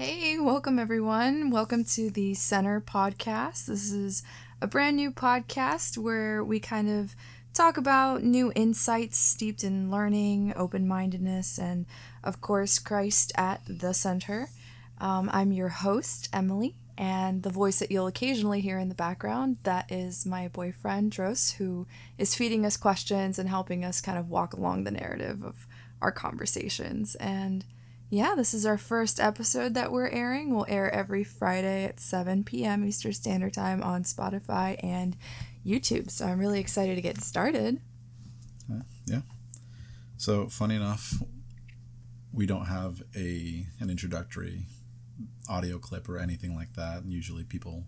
Hey, welcome everyone. Welcome to the Center Podcast. This is a brand new podcast where we kind of talk about new insights steeped in learning, open mindedness, and of course, Christ at the center. I'm your host, Emily, and the voice that you'll occasionally hear in the background, that is my boyfriend, Dros, who is feeding us questions and helping us kind of walk along the narrative of our conversations. And yeah, this is our first episode that we're airing. We'll air every Friday at 7 p.m. Eastern Standard Time on Spotify and YouTube. So I'm really excited to get started. Yeah. So funny enough, we don't have an introductory audio clip or anything like that. Usually people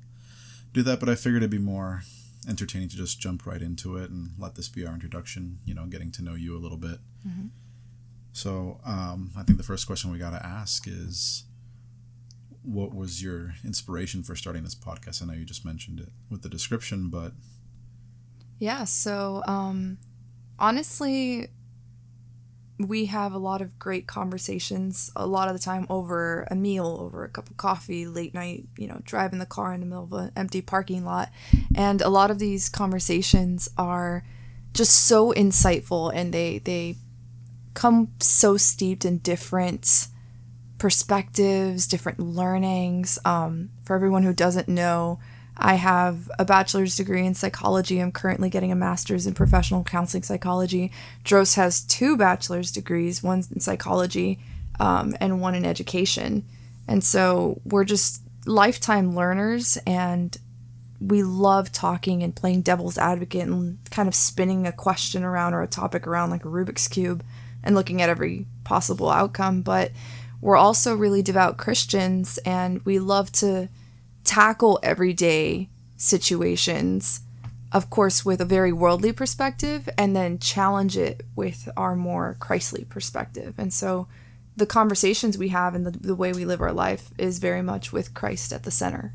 do that, but I figured it'd be more entertaining to just jump right into it and let this be our introduction, getting to know you a little bit. Mm-hmm. So I think the first question we got to ask is, what was your inspiration for starting this podcast? I know you just mentioned it with the description, but... Yeah, so honestly, we have a lot of great conversations a lot of the time over a meal, over a cup of coffee, late night, driving the car in the middle of an empty parking lot. And a lot of these conversations are just so insightful, and they come so steeped in different perspectives, different learnings. For everyone who doesn't know, I have a bachelor's degree in psychology. I'm currently getting a master's in professional counseling psychology. Dros has 2 bachelor's degrees, one in psychology and one in education. And so we're just lifetime learners, and we love talking and playing devil's advocate and kind of spinning a question around or a topic around like a Rubik's Cube and looking at every possible outcome. But we're also really devout Christians, and we love to tackle everyday situations, of course, with a very worldly perspective, and then challenge it with our more Christly perspective. And so the conversations we have and the way we live our life is very much with Christ at the center.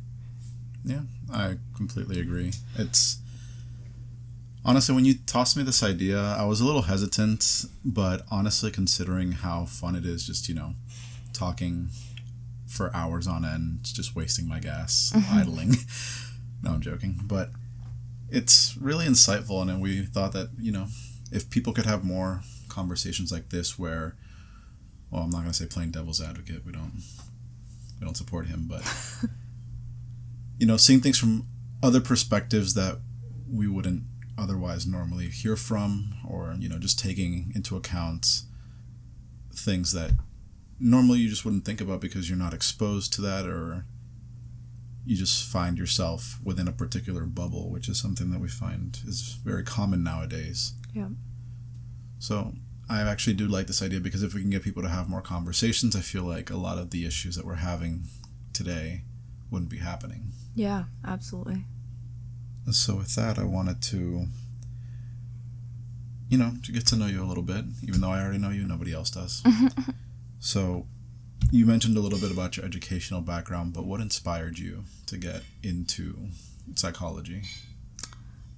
Yeah, I completely agree. It's... Honestly, when you tossed me this idea, I was a little hesitant, but honestly, considering how fun it is just, talking for hours on end, just wasting my gas, idling. No, I'm joking. But it's really insightful, and we thought that, if people could have more conversations like this where, well, I'm not going to say playing devil's advocate, we don't support him, but, seeing things from other perspectives that we wouldn't otherwise normally hear from, or just taking into account things that normally you just wouldn't think about because you're not exposed to that, or you just find yourself within a particular bubble, which is something that we find is very common nowadays. Yeah. So I actually do like this idea, because if we can get people to have more conversations, I feel like a lot of the issues that we're having today wouldn't be happening. Yeah, absolutely. So with that, I wanted to get to know you a little bit, even though I already know you, nobody else does. So you mentioned a little bit about your educational background, but what inspired you to get into psychology?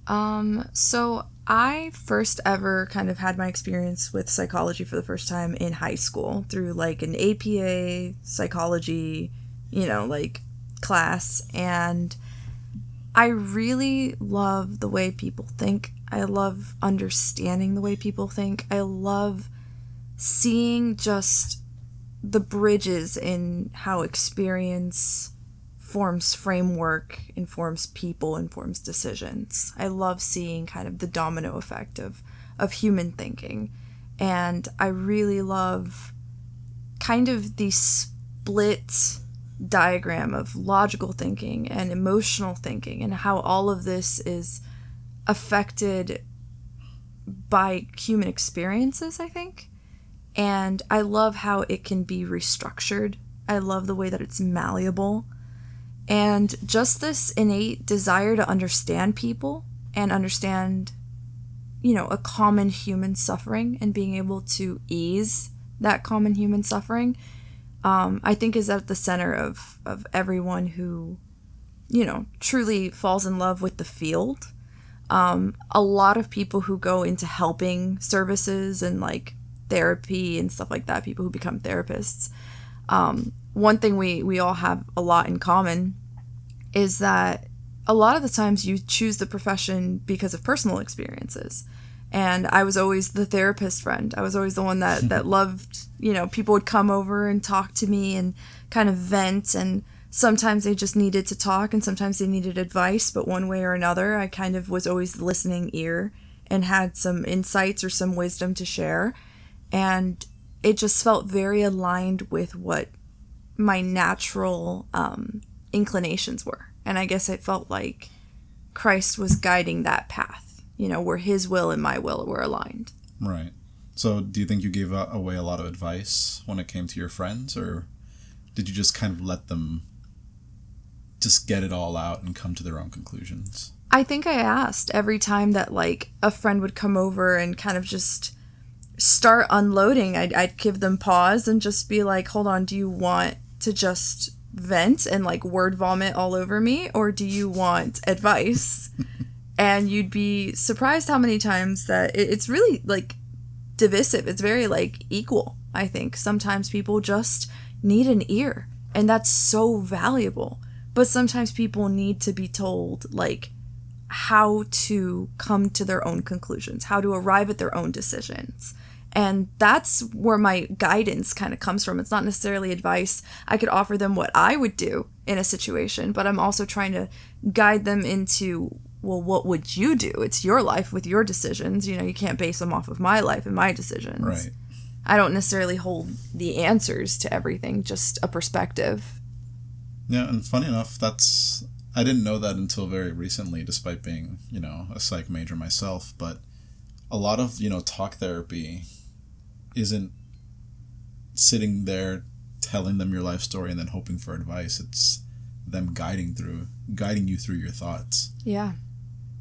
So I first ever kind of had my experience with psychology for the first time in high school through like an APA psychology, class. And I really love the way people think. I love understanding the way people think. I love seeing just the bridges in how experience forms framework, informs people, informs decisions. I love seeing kind of the domino effect of human thinking. And I really love kind of the split diagram of logical thinking and emotional thinking, and how all of this is affected by human experiences, I think. And I love how it can be restructured. I love the way that it's malleable. And just this innate desire to understand people and understand, a common human suffering, and being able to ease that common human suffering, I think is at the center of everyone who, truly falls in love with the field. A lot of people who go into helping services and like therapy and stuff like that, people who become therapists, One thing we all have a lot in common is that a lot of the times you choose the profession because of personal experiences. And I was always the therapist friend. I was always the one that loved, people would come over and talk to me and kind of vent. And sometimes they just needed to talk and sometimes they needed advice. But one way or another, I kind of was always the listening ear and had some insights or some wisdom to share. And it just felt very aligned with what my natural inclinations were. And I guess it felt like Christ was guiding that path, where his will and my will were aligned. Right. So do you think you gave away a lot of advice when it came to your friends, or did you just kind of let them just get it all out and come to their own conclusions? I think I asked every time that a friend would come over and kind of just start unloading. I'd give them pause and just be like, hold on, do you want to just vent and word vomit all over me, or do you want advice? And you'd be surprised how many times that it's really divisive. It's very equal. I think sometimes people just need an ear, and that's so valuable. But sometimes people need to be told how to come to their own conclusions, how to arrive at their own decisions. And that's where my guidance kind of comes from. It's not necessarily advice. I could offer them what I would do in a situation, but I'm also trying to guide them into, well, what would you do? It's your life with your decisions. You can't base them off of my life and my decisions. Right. I don't necessarily hold the answers to everything, just a perspective. Yeah, and funny enough, I didn't know that until very recently, despite being, a psych major myself, but a lot of, talk therapy isn't sitting there telling them your life story and then hoping for advice. It's them guiding you through your thoughts. Yeah.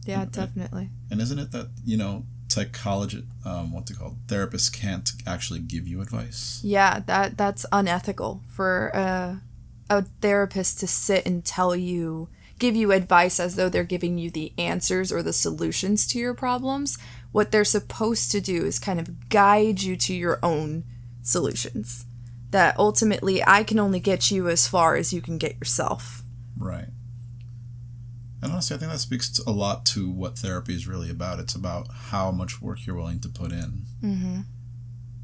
Yeah, definitely. And isn't it that, psychology, therapists can't actually give you advice? Yeah, that's unethical for a therapist to sit and give you advice as though they're giving you the answers or the solutions to your problems. What they're supposed to do is kind of guide you to your own solutions. That ultimately, I can only get you as far as you can get yourself. Right. And honestly, I think that speaks a lot to what therapy is really about. It's about how much work you're willing to put in. Mm-hmm.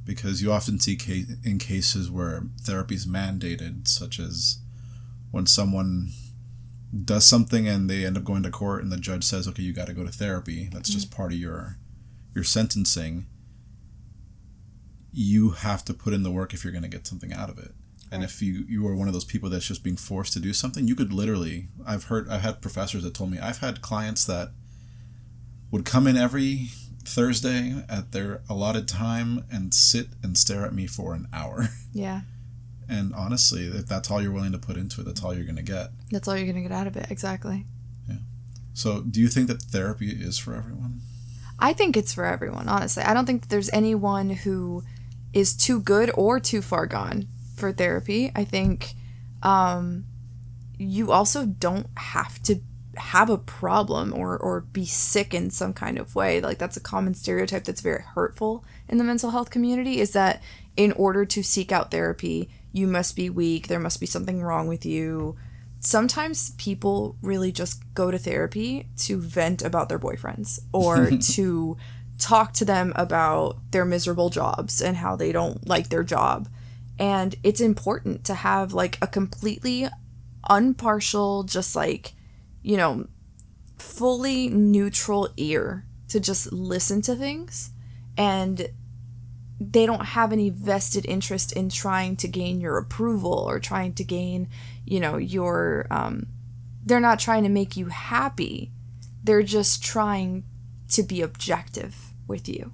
Because you often see in cases where therapy is mandated, such as when someone does something and they end up going to court and the judge says, okay, you got to go to therapy. That's just part of your sentencing. You have to put in the work if you're going to get something out of it. And if you are one of those people that's just being forced to do something, you could literally, I've had professors that told me, I've had clients that would come in every Thursday at their allotted time and sit and stare at me for an hour. Yeah. And honestly, if that's all you're willing to put into it, that's all you're going to get. That's all you're going to get out of it. Exactly. Yeah. So do you think that therapy is for everyone? I think it's for everyone, honestly. I don't think that there's anyone who is too good or too far gone for therapy. I think you also don't have to have a problem or be sick in some kind of way. That's a common stereotype that's very hurtful in the mental health community, is that in order to seek out therapy, you must be weak, there must be something wrong with you. Sometimes people really just go to therapy to vent about their boyfriends or to talk to them about their miserable jobs and how they don't like their job. And it's important to have a completely impartial, just fully neutral ear to just listen to things. And they don't have any vested interest in trying to gain your approval or trying to gain, your, they're not trying to make you happy. They're just trying to be objective with you.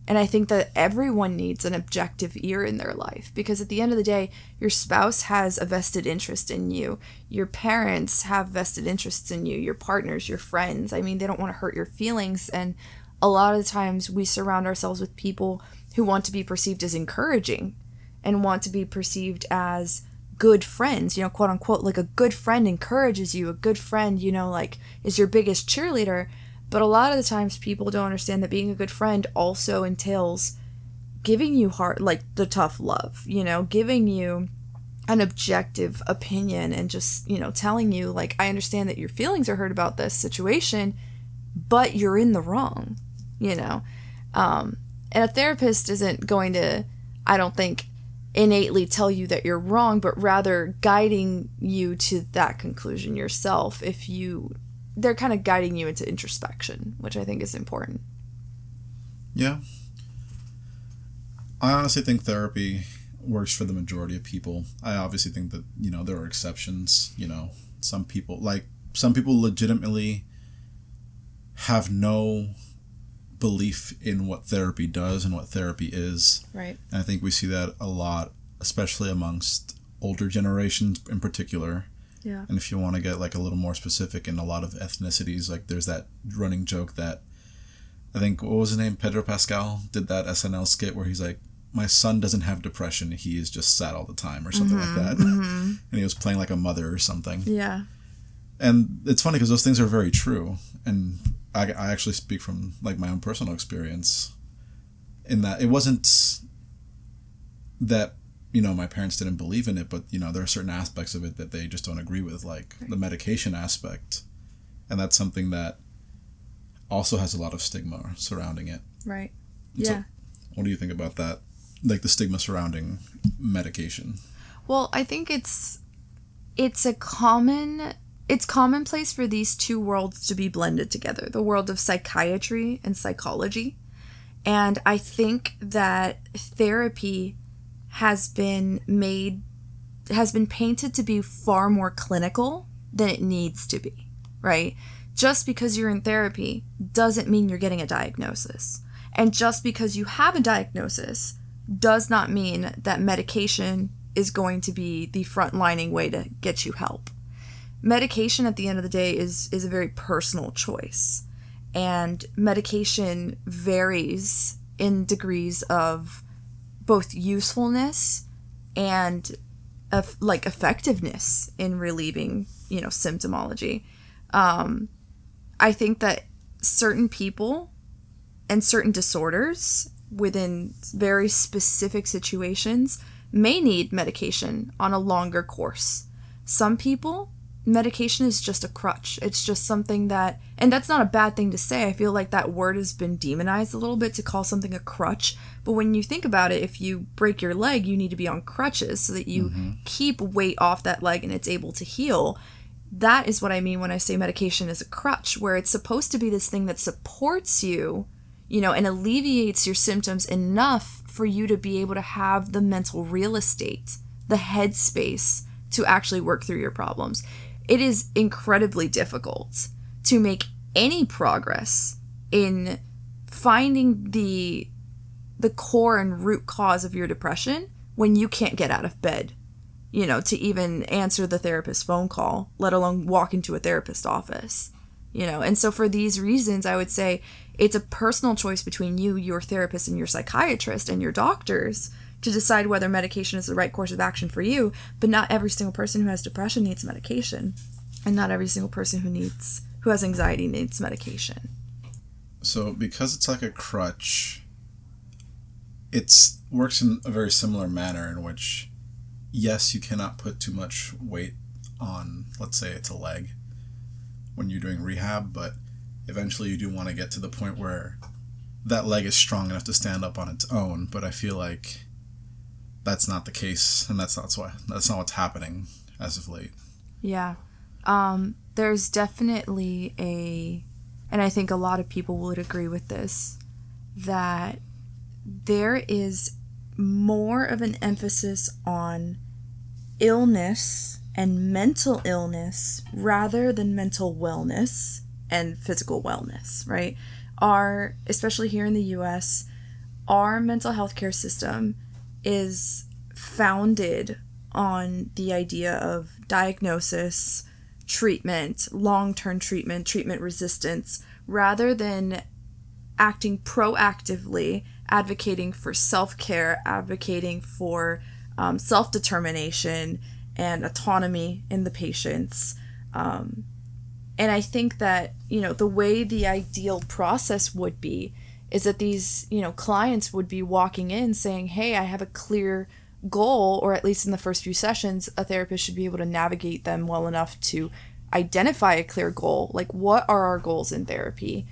And I think that everyone needs an objective ear in their life, because at the end of the day, your spouse has a vested interest in you. Your parents have vested interests in you, your partners, your friends. I mean, they don't want to hurt your feelings. And a lot of the times we surround ourselves with people who want to be perceived as encouraging and want to be perceived as good friends, quote unquote, a good friend encourages you, a good friend, is your biggest cheerleader. But a lot of the times people don't understand that being a good friend also entails giving you the tough love, giving you an objective opinion and just, telling you, like, I understand that your feelings are hurt about this situation, but you're in the wrong, And a therapist isn't going to, I don't think, innately tell you that you're wrong, but rather guiding you to that conclusion yourself. They're kind of guiding you into introspection, which I think is important. Yeah. I honestly think therapy works for the majority of people. I obviously think that, there are exceptions. Some people legitimately have no belief in what therapy does and what therapy is. Right. And I think we see that a lot, especially amongst older generations in particular. Yeah. And if you want to get like a little more specific, in a lot of ethnicities, like there's that running joke that I think, what was his name? Pedro Pascal did that SNL skit where he's like, my son doesn't have depression. He is just sad all the time or something like that. Mm-hmm. And he was playing like a mother or something. Yeah. And it's funny because those things are very true. And I actually speak from like my own personal experience in that it wasn't that, my parents didn't believe in it, but, there are certain aspects of it that they just don't agree with, like the medication aspect. And that's something that also has a lot of stigma surrounding it. Right. Yeah. So, what do you think about that? Like the stigma surrounding medication? Well, I think it's commonplace for these two worlds to be blended together, the world of psychiatry and psychology. And I think that therapy has been painted to be far more clinical than it needs to be, right? Just because you're in therapy doesn't mean you're getting a diagnosis. And just because you have a diagnosis does not mean that medication is going to be the frontlining way to get you help. Medication at the end of the day is a very personal choice. And medication varies in degrees of both usefulness and effectiveness in relieving, symptomology. I think that certain people and certain disorders within very specific situations may need medication on a longer course. Some people, medication is just a crutch. It's just something that, and that's not a bad thing to say. I feel like that word has been demonized a little bit to call something a crutch. But when you think about it, if you break your leg, you need to be on crutches so that you keep weight off that leg and it's able to heal. That is what I mean when I say medication is a crutch, where it's supposed to be this thing that supports you, and alleviates your symptoms enough for you to be able to have the mental real estate, the headspace to actually work through your problems. It is incredibly difficult to make any progress in finding the core and root cause of your depression when you can't get out of bed, to even answer the therapist's phone call, let alone walk into a therapist's office, And so for these reasons, I would say it's a personal choice between you, your therapist, and your psychiatrist and your doctors to decide whether medication is the right course of action for you. But not every single person who has depression needs medication, and not every single person who has anxiety needs medication. So because it's like a crutch, it works in a very similar manner in which, yes, you cannot put too much weight on, let's say it's a leg, when you're doing rehab, but eventually you do want to get to the point where that leg is strong enough to stand up on its own. But I feel like that's not the case, and that's not what's happening as of late. Yeah. There's definitely and I think a lot of people would agree with this, that there is more of an emphasis on illness and mental illness rather than mental wellness and physical wellness, right? Especially here in the US, our mental health care system is founded on the idea of diagnosis, treatment, long-term treatment, treatment resistance, rather than acting proactively, advocating for self-care, advocating for self-determination and autonomy in the patients. And I think that, the way the ideal process would be is that these, clients would be walking in saying, hey, I have a clear goal, or at least in the first few sessions, a therapist should be able to navigate them well enough to identify a clear goal. Like, what are our goals in therapy?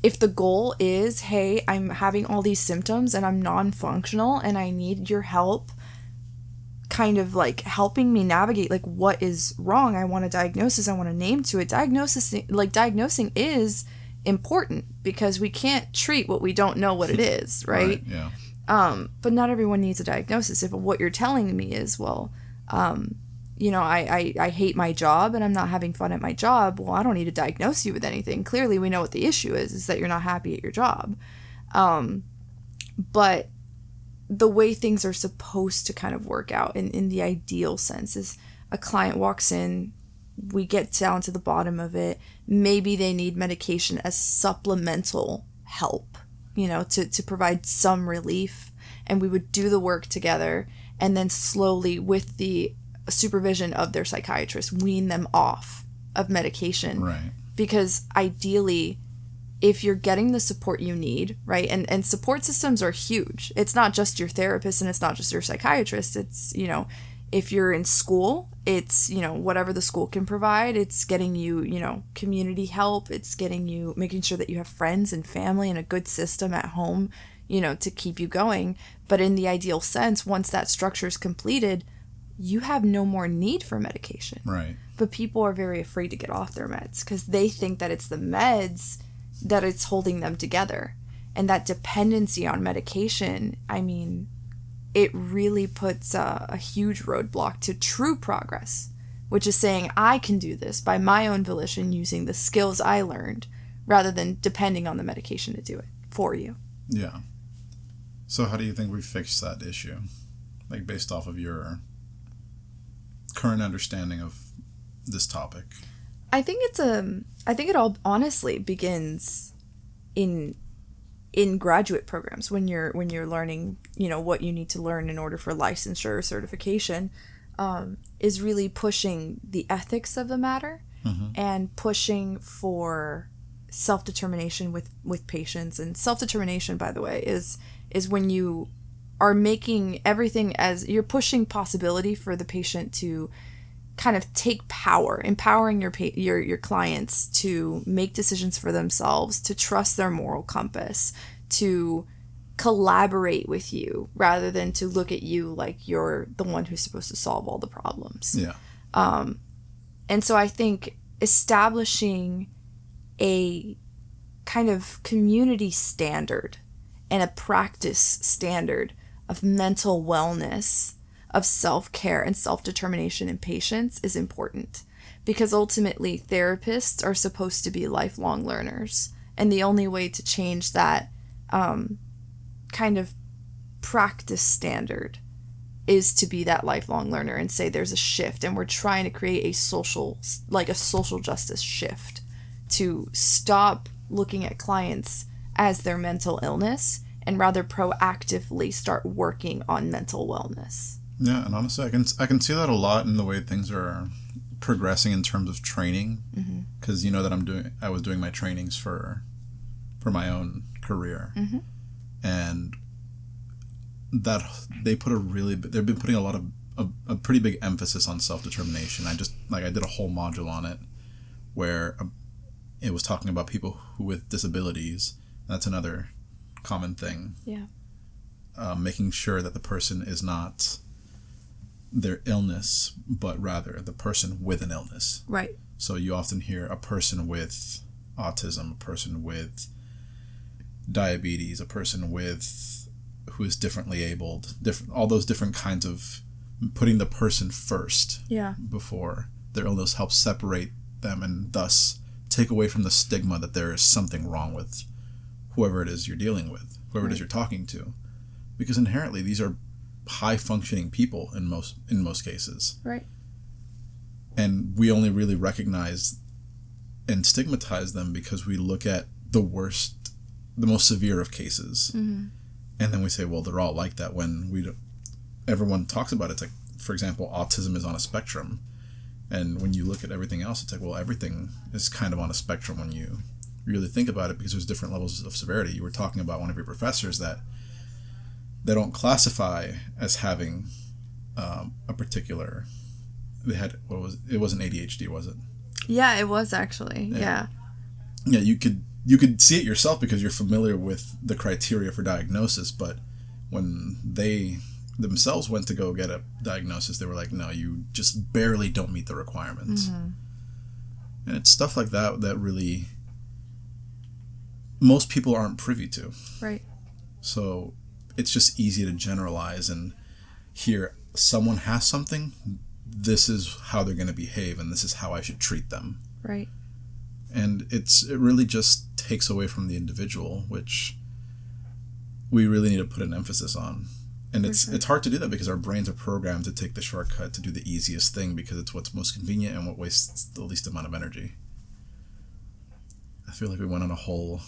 If the goal is, hey, I'm having all these symptoms and I'm non-functional and I need your help kind of like helping me navigate like what is wrong. I want a diagnosis. I want a name to it. Diagnosing is important because we can't treat what we don't know what it is, right? Yeah. But not everyone needs a diagnosis. If what you're telling me is, well, I hate my job and I'm not having fun at my job, well, I don't need to diagnose you with anything. Clearly, we know what the issue is that you're not happy at your job. But the way things are supposed to kind of work out in the ideal sense is a client walks in, we get down to the bottom of it. Maybe they need medication as supplemental help, to provide some relief. And we would do the work together and then slowly, with the supervision of their psychiatrist, wean them off of medication. Right. Because ideally, if you're getting the support you need, right, and support systems are huge. It's not just your therapist and it's not just your psychiatrist. It's, if you're in school, it's, whatever the school can provide. It's getting you, community help. It's getting you, making sure that you have friends and family and a good system at home, to keep you going. But in the ideal sense, once that structure is completed, you have no more need for medication. Right. But people are very afraid to get off their meds because they think that it's the meds that it's holding them together. And that dependency on medication, it really puts a huge roadblock to true progress, which is saying I can do this by my own volition using the skills I learned rather than depending on the medication to do it for you. Yeah. So how do you think we fix that issue? Like, based off of your current understanding of this topic? I think it all honestly begins in graduate programs when you're learning, what you need to learn in order for licensure or certification, is really pushing the ethics of the matter and pushing for self-determination with patients. And self-determination, by the way, is when you are making everything as you're pushing possibility for the patient to kind of take power, empowering your clients to make decisions for themselves, to trust their moral compass, to collaborate with you rather than to look at you like you're the one who's supposed to solve all the problems. Yeah. And so I think establishing a kind of community standard and a practice standard of mental wellness, of self-care and self-determination in patients is important, because ultimately therapists are supposed to be lifelong learners, and the only way to change that kind of practice standard is to be that lifelong learner and say there's a shift, and we're trying to create a social justice shift to stop looking at clients as their mental illness and rather proactively start working on mental wellness. Yeah, and honestly, I can see that a lot in the way things are progressing in terms of training, because that I was doing my trainings for my own career, and that they've been putting a pretty big emphasis on self-determination. I did a whole module on it where it was talking about people with disabilities. That's another common thing. Yeah. Making sure that the person is not their illness, but rather the person with an illness. Right. So you often hear a person with autism, a person with diabetes, a person who is differently abled, all those different kinds of putting the person first. Yeah. Before their illness helps separate them and thus take away from the stigma that there is something wrong with whoever it is you're dealing with, whoever it is you're talking to. Because inherently these are high functioning people in most cases. Right. And we only really recognize and stigmatize them because we look at the most severe of cases. And then we say, well, they're all like that, when everyone talks about it. It's like, for example, autism is on a spectrum. And when you look at everything else, it's like, well, everything is kind of on a spectrum when you really think about it, because there's different levels of severity. You were talking about one of your professors that they don't classify as having a particular. They had it wasn't ADHD, was it? Yeah, it was actually. Yeah. Yeah, you could see it yourself because you're familiar with the criteria for diagnosis, but when they themselves went to go get a diagnosis, they were like, no, you just barely don't meet the requirements. And it's stuff like that that really most people aren't privy to. Right. So it's just easy to generalize and hear someone has something, this is how they're going to behave and this is how I should treat them. Right. And it really just takes away from the individual, which we really need to put an emphasis on. And it's hard to do that because our brains are programmed to take the shortcut, to do the easiest thing because it's what's most convenient and what wastes the least amount of energy. I feel like we went on a whole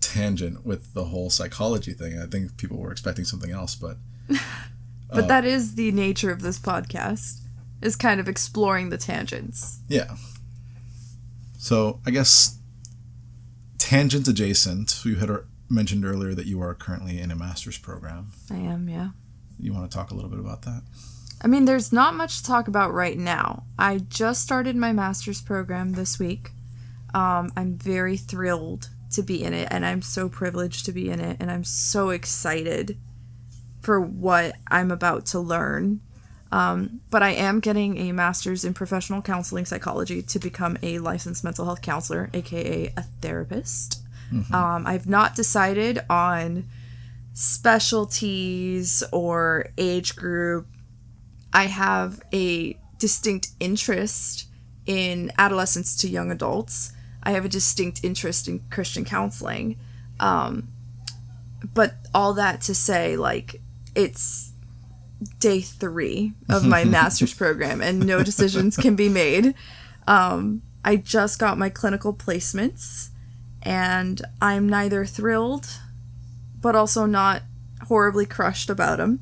tangent with the whole psychology thing. I think people were expecting something else, but... But that is the nature of this podcast, is kind of exploring the tangents. Yeah. So, I guess, tangent adjacent, you had mentioned earlier that you are currently in a master's program. I am, yeah. You want to talk a little bit about that? I mean, there's not much to talk about right now. I just started my master's program this week. I'm very thrilled to be in it, and I'm so privileged to be in it, and I'm so excited for what I'm about to learn. But I am getting a master's in professional counseling psychology to become a licensed mental health counselor, aka a therapist. I've not decided on specialties or age group. I have a distinct interest in adolescents to young adults. I have a distinct interest in Christian counseling. But all that to say, like, it's day 3 of my master's program and no decisions can be made. I just got my clinical placements and I'm neither thrilled but also not horribly crushed about them.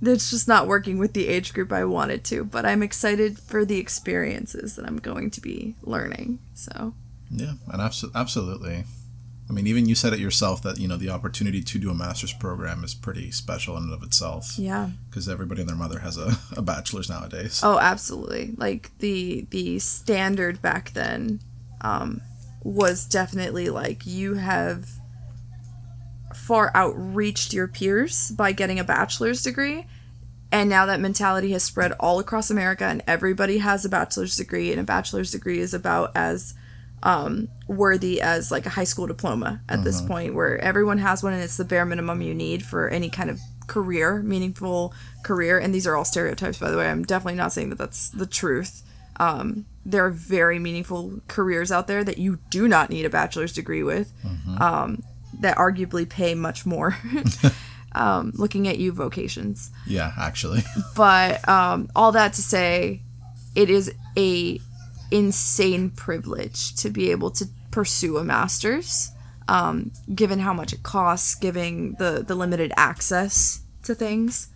It's just not working with the age group I wanted to, but I'm excited for the experiences that I'm going to be learning. So yeah, and absolutely. I mean, even you said it yourself that, the opportunity to do a master's program is pretty special in and of itself. Yeah. Because everybody and their mother has a bachelor's nowadays. Oh, absolutely. Like, the standard back then was definitely, like, you have far outreached your peers by getting a bachelor's degree. And now that mentality has spread all across America and everybody has a bachelor's degree, and a bachelor's degree is about as worthy as like a high school diploma at this point, where everyone has one and it's the bare minimum you need for any kind of career, meaningful career. And these are all stereotypes, by the way. I'm definitely not saying that that's the truth. There are very meaningful careers out there that you do not need a bachelor's degree with, that arguably pay much more. Looking at you, vocations. Yeah, actually. But all that to say, it is a insane privilege to be able to pursue a master's, given how much it costs, given the limited access to things.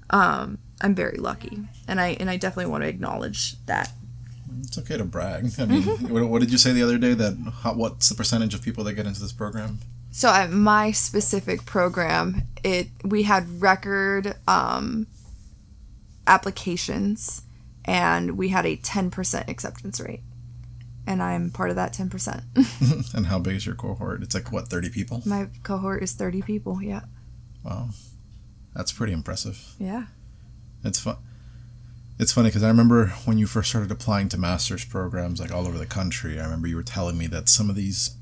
I'm very lucky, and I definitely want to acknowledge that. It's okay to brag. I mean, what did you say the other day, that what's the percentage of people that get into this program? So at my specific program, we had record applications, and we had a 10% acceptance rate. And I'm part of that 10%. And how big is your cohort? It's like, what, 30 people? My cohort is 30 people, yeah. Wow. That's pretty impressive. Yeah. It's fun. It's funny because I remember when you first started applying to master's programs like all over the country, I remember you were telling me that some of these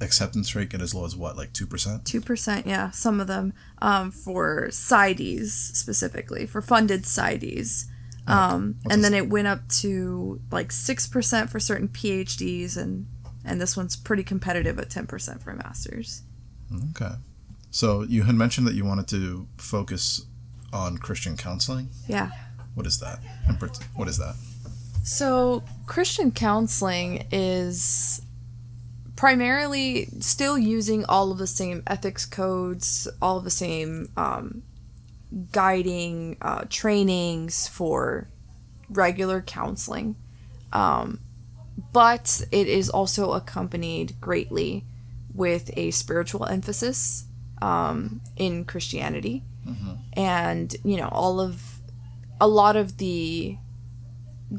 acceptance rate get as low as what, like 2%? 2%, yeah. Some of them for PsyDs specifically, for funded PsyDs. And then it went up to like 6% for certain PhDs, and this one's pretty competitive at 10% for masters. Okay. So you had mentioned that you wanted to focus on Christian counseling? Yeah. What is that? What is that? So Christian counseling is primarily still using all of the same ethics codes, all of the same guiding trainings for regular counseling, but it is also accompanied greatly with a spiritual emphasis. in Christianity. And, you know, a lot of the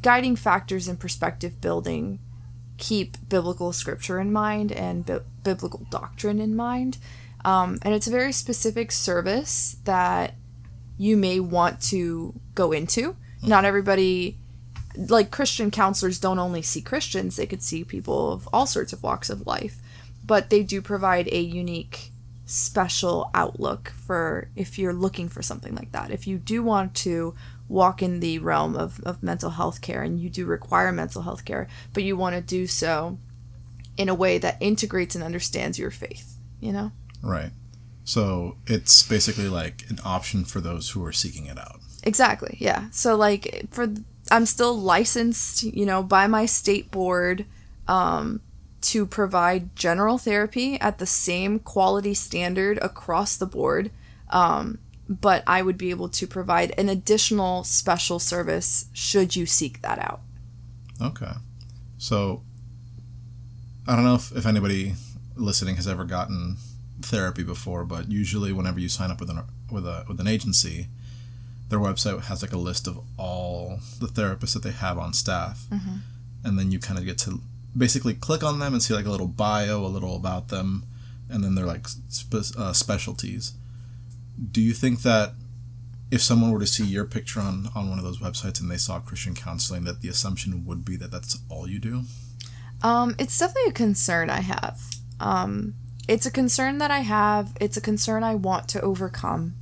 guiding factors in perspective building keep biblical scripture in mind and biblical doctrine in mind. And it's a very specific service that you may want to go into. Not everybody, like Christian counselors don't only see Christians, they could see people of all sorts of walks of life. But they do provide a unique, special outlook for if you're looking for something like that. If you do want to walk in the realm of mental health care and you do require mental health care, but you want to do so in a way that integrates and understands your faith, you know? Right. So it's basically like an option for those who are seeking it out. Exactly, yeah. So like I'm still licensed, you know, by my state board to provide general therapy at the same quality standard across the board. But I would be able to provide an additional special service should you seek that out. Okay. So I don't know if anybody listening has ever gotten therapy before, but usually whenever you sign up with an agency, their website has like a list of all the therapists that they have on staff. And then you kind of get to basically click on them and see like a little bio, a little about them, and then they're like specialties. Do you think that if someone were to see your picture on one of those websites and they saw Christian counseling, that the assumption would be that that's all you do? It's definitely a concern I have. It's a concern that I have. It's a concern I want to overcome.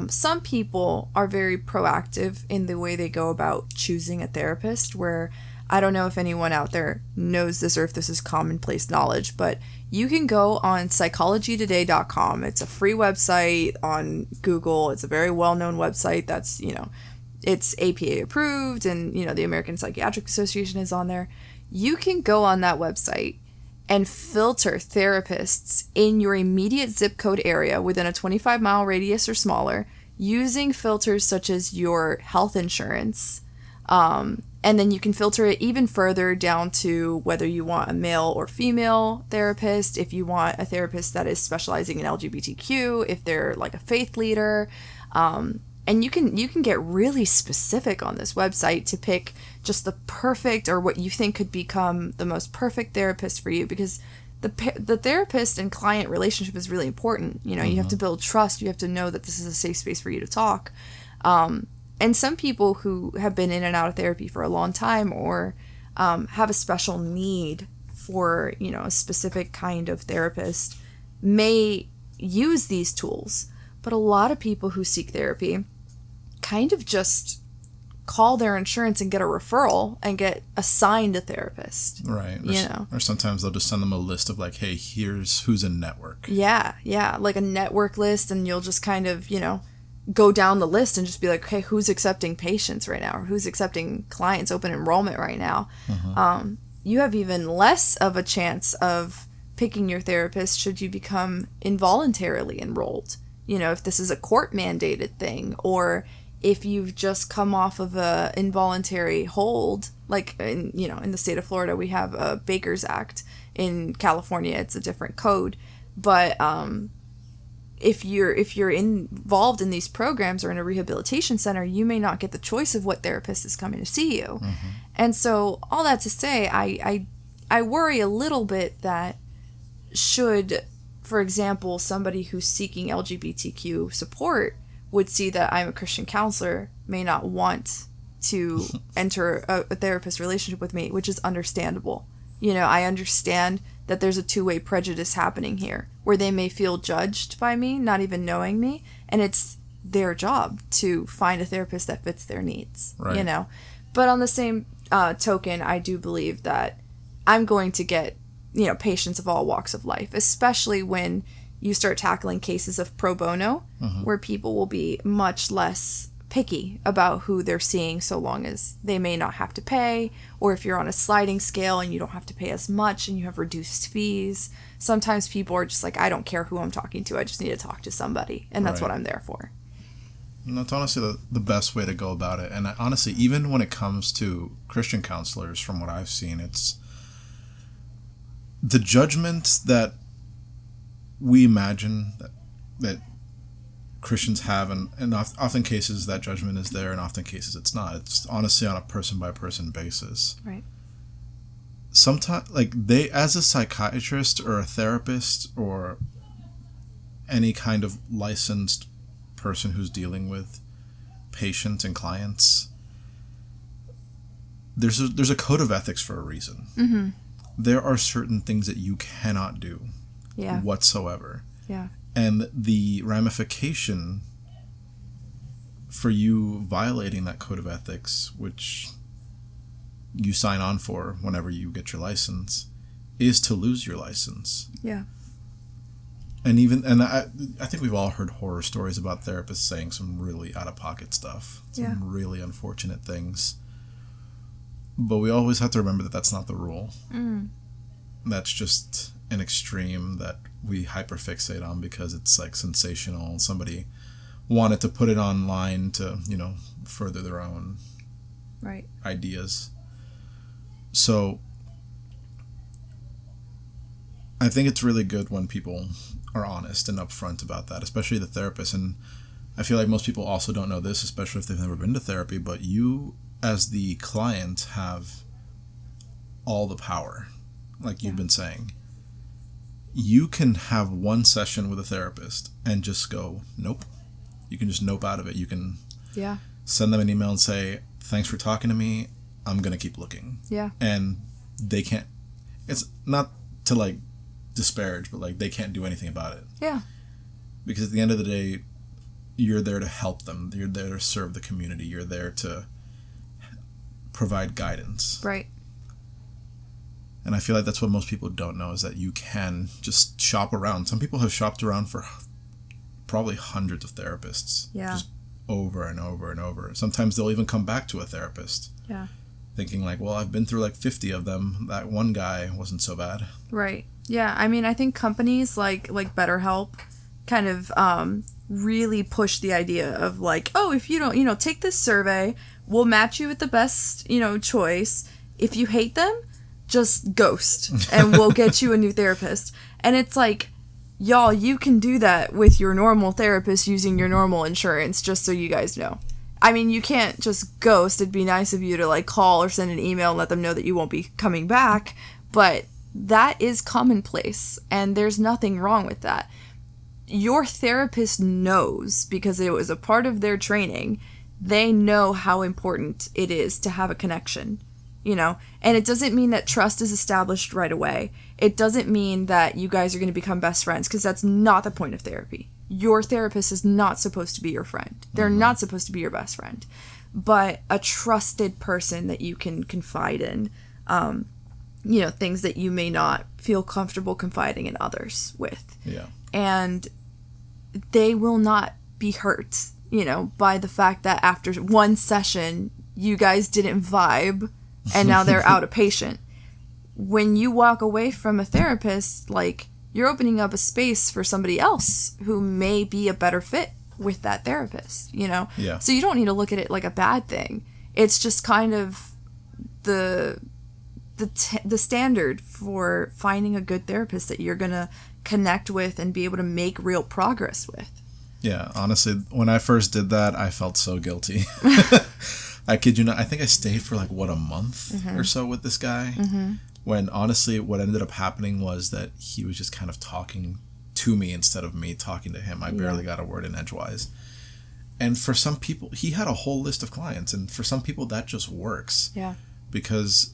Some people are very proactive in the way they go about choosing a therapist, where I don't know if anyone out there knows this or if this is commonplace knowledge, but you can go on psychologytoday.com. It's a free website on Google. It's a very well-known website that's, you know, it's APA approved, and, you know, the American Psychiatric Association is on there. You can go on that website and filter therapists in your immediate zip code area within a 25-mile radius or smaller using filters such as your health insurance. And then you can filter it even further down to whether you want a male or female therapist, if you want a therapist that is specializing in LGBTQ, if they're like a faith leader. And you can get really specific on this website to pick just the perfect, or what you think could become the most perfect therapist for you, because the therapist and client relationship is really important. You know, you have to build trust. You have to know that this is a safe space for you to talk. And some people who have been in and out of therapy for a long time, or have a special need for, you know, a specific kind of therapist, may use these tools. But a lot of people who seek therapy kind of just call their insurance and get a referral and get assigned a therapist. Right. You know. Or sometimes they'll just send them a list of like, hey, here's who's in network. Yeah. Like a network list, and you'll just kind of, you know, go down the list and just be like, hey, who's accepting patients right now, or who's accepting clients, open enrollment right now. You have even less of a chance of picking your therapist should you become involuntarily enrolled. You know, if this is a court mandated thing, or if you've just come off of a involuntary hold, like in, you know, in the state of Florida, we have a Baker's Act. In California, it's a different code. But if you're involved in these programs or in a rehabilitation center, you may not get the choice of what therapist is coming to see you. And so all that to say, I worry a little bit that should, for example, somebody who's seeking LGBTQ support would see that I'm a Christian counselor, may not want to enter a therapist relationship with me, which is understandable. You know, I understand that there's a two-way prejudice happening here, where they may feel judged by me, not even knowing me, and it's their job to find a therapist that fits their needs, right. You know. But on the same token, I do believe that I'm going to get, you know, patients of all walks of life, especially when you start tackling cases of pro bono, where people will be much less picky about who they're seeing, so long as they may not have to pay, or if you're on a sliding scale and you don't have to pay as much and you have reduced fees. Sometimes people are just like, I don't care who I'm talking to, I just need to talk to somebody, and that's right. What I'm there for. And that's honestly the best way to go about it. And honestly, even when it comes to Christian counselors, from what I've seen, it's the judgment that we imagine that that Christians have, and often cases that judgment is there, and often cases it's not. It's honestly on a person by person basis. Right. Sometimes, like, they, as a psychiatrist or a therapist or any kind of licensed person who's dealing with patients and clients, there's a code of ethics for a reason. Mm-hmm. There are certain things that you cannot do whatsoever. Yeah. And the ramification for you violating that code of ethics, which you sign on for whenever you get your license, is to lose your license. Yeah. And I think we've all heard horror stories about therapists saying some really out-of-pocket stuff. Some really unfortunate things. But we always have to remember that that's not the rule. Mm. That's just an extreme that we hyperfixate on because it's like sensational. Somebody wanted to put it online to, further their own ideas. So I think it's really good when people are honest and upfront about that, especially the therapist. And I feel like most people also don't know this, especially if they've never been to therapy, but you as the client have all the power, like you've been saying. You can have one session with a therapist and just go, nope. You can just nope out of it. You can send them an email and say, thanks for talking to me. I'm going to keep looking. Yeah. And they can't, it's not to like disparage, but like they can't do anything about it. Yeah. Because at the end of the day, you're there to help them. You're there to serve the community. You're there to provide guidance. Right. And I feel like that's what most people don't know, is that you can just shop around. Some people have shopped around for probably hundreds of therapists. Yeah. Just over and over and over. Sometimes they'll even come back to a therapist. Yeah. Thinking like, well, I've been through like 50 of them. That one guy wasn't so bad. Right. Yeah. I mean, I think companies like BetterHelp kind of really push the idea of like, oh, if you don't, take this survey, we'll match you with the best, choice. If you hate them, just ghost and we'll get you a new therapist. And it's like, y'all, you can do that with your normal therapist using your normal insurance, just so you guys know. I mean, you can't just ghost. It'd be nice of you to like call or send an email and let them know that you won't be coming back, but that is commonplace and there's nothing wrong with that. Your therapist knows, because it was a part of their training, they know how important it is to have a connection. And it doesn't mean that trust is established right away. It doesn't mean that you guys are going to become best friends, because that's not the point of therapy. Your therapist is not supposed to be your friend. They're not supposed to be your best friend. But a trusted person that you can confide in, things that you may not feel comfortable confiding in others with. Yeah. And they will not be hurt, by the fact that after one session, you guys didn't vibe and now they're out of patient. When you walk away from a therapist, like, you're opening up a space for somebody else who may be a better fit with that therapist, Yeah. So you don't need to look at it like a bad thing. It's just kind of the standard for finding a good therapist that you're going to connect with and be able to make real progress with. Yeah, honestly, when I first did that, I felt so guilty. I kid you not. I think I stayed for like, a month or so with this guy. Mm-hmm. When honestly, what ended up happening was that he was just kind of talking to me instead of me talking to him. I barely got a word in edgewise. And for some people, he had a whole list of clients. And for some people, that just works. Yeah. Because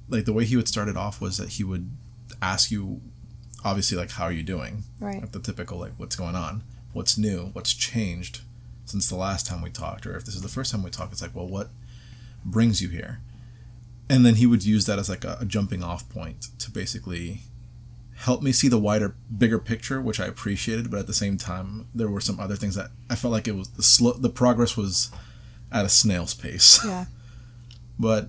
like the way he would start it off was that he would ask you, obviously, like, how are you doing? Right. Like the typical, like, what's going on? What's new? What's changed since the last time we talked? Or if this is the first time we talked, it's like, well, what brings you here? And then he would use that as like a jumping off point to basically help me see the bigger picture, which I appreciated. But at the same time, there were some other things that I felt like it was the progress was at a snail's pace. Yeah. But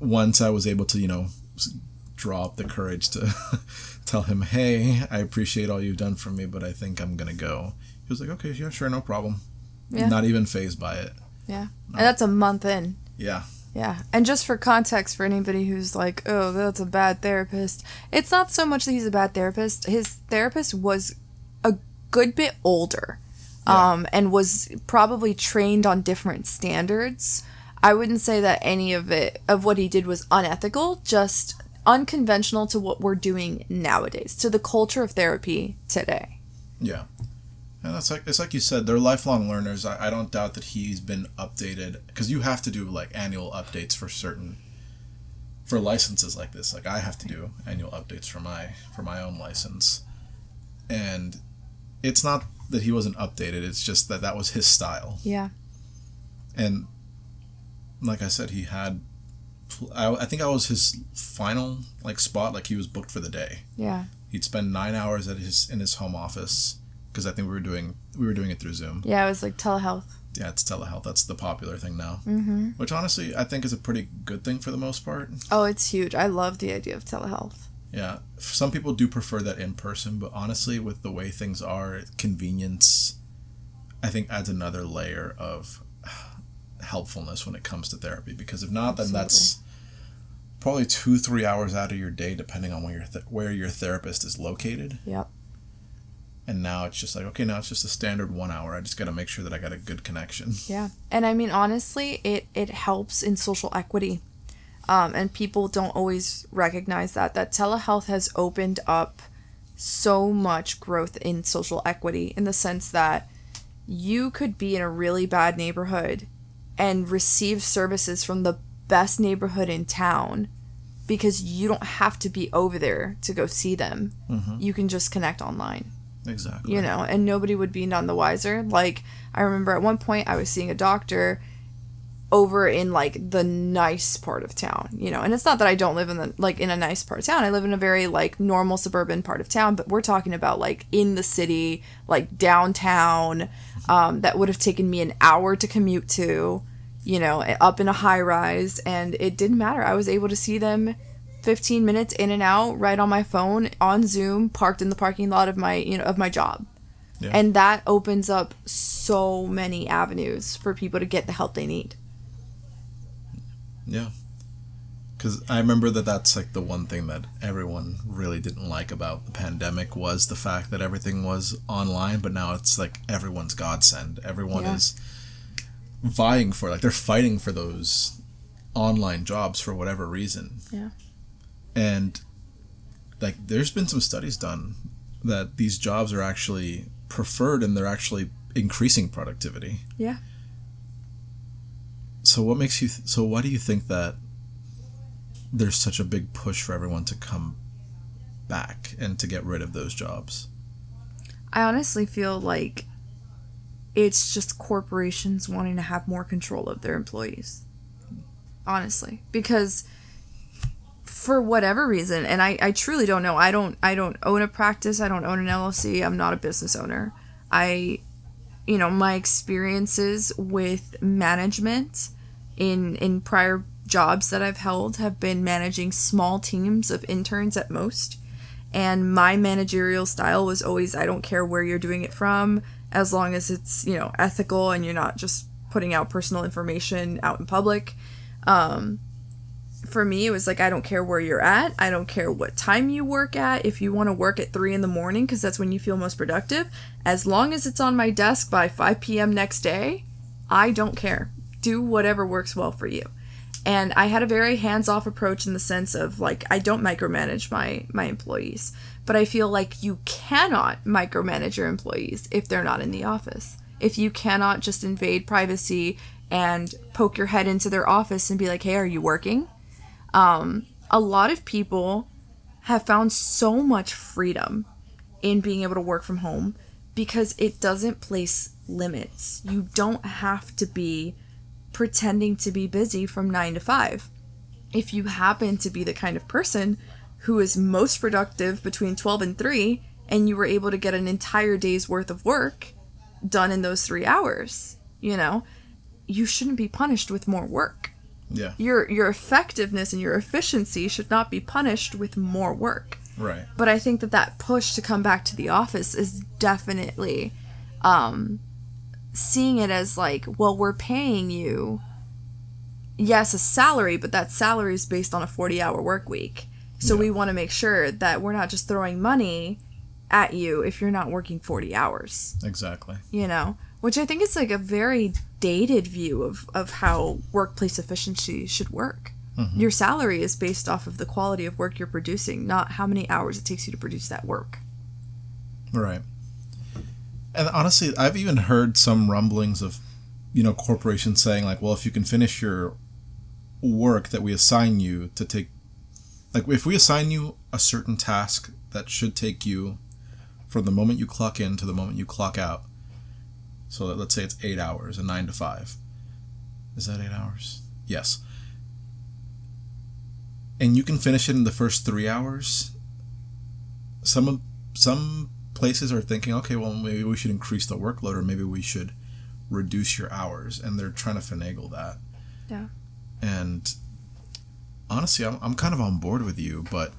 once I was able to, draw up the courage to tell him, hey, I appreciate all you've done for me, but I think I'm going to go. He was like, okay, yeah, sure, no problem. Yeah. Not even fazed by it. Yeah. No. And that's a month in. Yeah. Yeah. And just for context, for anybody who's like, oh, that's a bad therapist, it's not so much that he's a bad therapist. His therapist was good bit older, and was probably trained on different standards. I wouldn't say that any of what he did was unethical, just unconventional to what we're doing nowadays, to the culture of therapy today. Yeah. And it's like you said, they're lifelong learners. I don't doubt that he's been updated, because you have to do like annual updates for licenses like this. Like I have to do annual updates for my own license. And it's not that he wasn't updated, it's just that was his style. Yeah. And like I said, he had, I think I was his final like spot. Like he was booked for the day. Yeah. He'd spend 9 hours in his home office, because I think we were doing it through Zoom. Yeah, it was like telehealth. Yeah, it's telehealth. That's the popular thing now. Mm-hmm. Which honestly, I think is a pretty good thing for the most part. Oh, it's huge. I love the idea of telehealth. Yeah, some people do prefer that in person, but honestly, with the way things are, convenience, I think adds another layer of helpfulness when it comes to therapy. Because if not, then that's probably 2-3 hours out of your day, depending on where your therapist is located. Yep. And now it's just like, okay, now it's just a standard 1 hour. I just got to make sure that I got a good connection. Yeah. And I mean, honestly, it helps in social equity. And people don't always recognize that telehealth has opened up so much growth in social equity, in the sense that you could be in a really bad neighborhood and receive services from the best neighborhood in town, because you don't have to be over there to go see them. Mm-hmm. You can just connect online. Exactly. You know, and nobody would be none the wiser. Like, I remember at one point I was seeing a doctor over in like the nice part of town, you know, and it's not that I don't live in a nice part of town. I live in a very like normal suburban part of town, but we're talking about like in the city, like downtown, that would have taken me an hour to commute to, you know, up in a high rise, and it didn't matter. I was able to see them 15 minutes in and out right on my phone on Zoom, parked in the parking lot of my job. Yeah. And that opens up so many avenues for people to get the help they need. Yeah. Because I remember that's like the one thing that everyone really didn't like about the pandemic, was the fact that everything was online, but now it's like everyone's godsend. Everyone is vying for, like, they're fighting for those online jobs for whatever reason. Yeah. And like there's been some studies done that these jobs are actually preferred, and they're actually increasing productivity. Yeah. So what makes you so why do you think that there's such a big push for everyone to come back and to get rid of those jobs? I honestly feel like it's just corporations wanting to have more control of their employees. Honestly, because for whatever reason, and I truly don't know. I don't own a practice. I don't own an LLC. I'm not a business owner. My experiences with management in prior jobs that I've held have been managing small teams of interns at most. And my managerial style was always, I don't care where you're doing it from, as long as it's, you know, ethical and you're not just putting out personal information out in public. For me, it was like, I don't care where you're at. I don't care what time you work at. If you want to work at 3 a.m, because that's when you feel most productive, as long as it's on my desk by 5 p.m. next day, I don't care. Do whatever works well for you. And I had a very hands-off approach, in the sense of, like, I don't micromanage my employees. But I feel like you cannot micromanage your employees if they're not in the office. If you cannot just invade privacy and poke your head into their office and be like, hey, are you working? A lot of people have found so much freedom in being able to work from home, because it doesn't place limits. You don't have to be pretending to be busy from 9 to 5. If you happen to be the kind of person who is most productive between 12 and 3, and you were able to get an entire day's worth of work done in those 3 hours, you know, you shouldn't be punished with more work. Yeah. Your effectiveness and your efficiency should not be punished with more work. Right. But I think that push to come back to the office is definitely seeing it as like, well, we're paying you, yes, a salary, but that salary is based on a 40-hour work week. So we want to make sure that we're not just throwing money at you if you're not working 40 hours. Exactly. You know, which I think is like a very dated view of how workplace efficiency should work. Mm-hmm. Your salary is based off of the quality of work you're producing, not how many hours it takes you to produce that work. Right. And honestly, I've even heard some rumblings of, corporations saying like, well, if you can finish your work that we assign you to take, like if we assign you a certain task that should take you from the moment you clock in to the moment you clock out. So let's say it's 8 hours, a 9 to 5. Is that 8 hours? Yes. And you can finish it in the first 3 hours. Some places are thinking, okay, well, maybe we should increase the workload, or maybe we should reduce your hours, and they're trying to finagle that. Yeah. And honestly, I'm kind of on board with you, but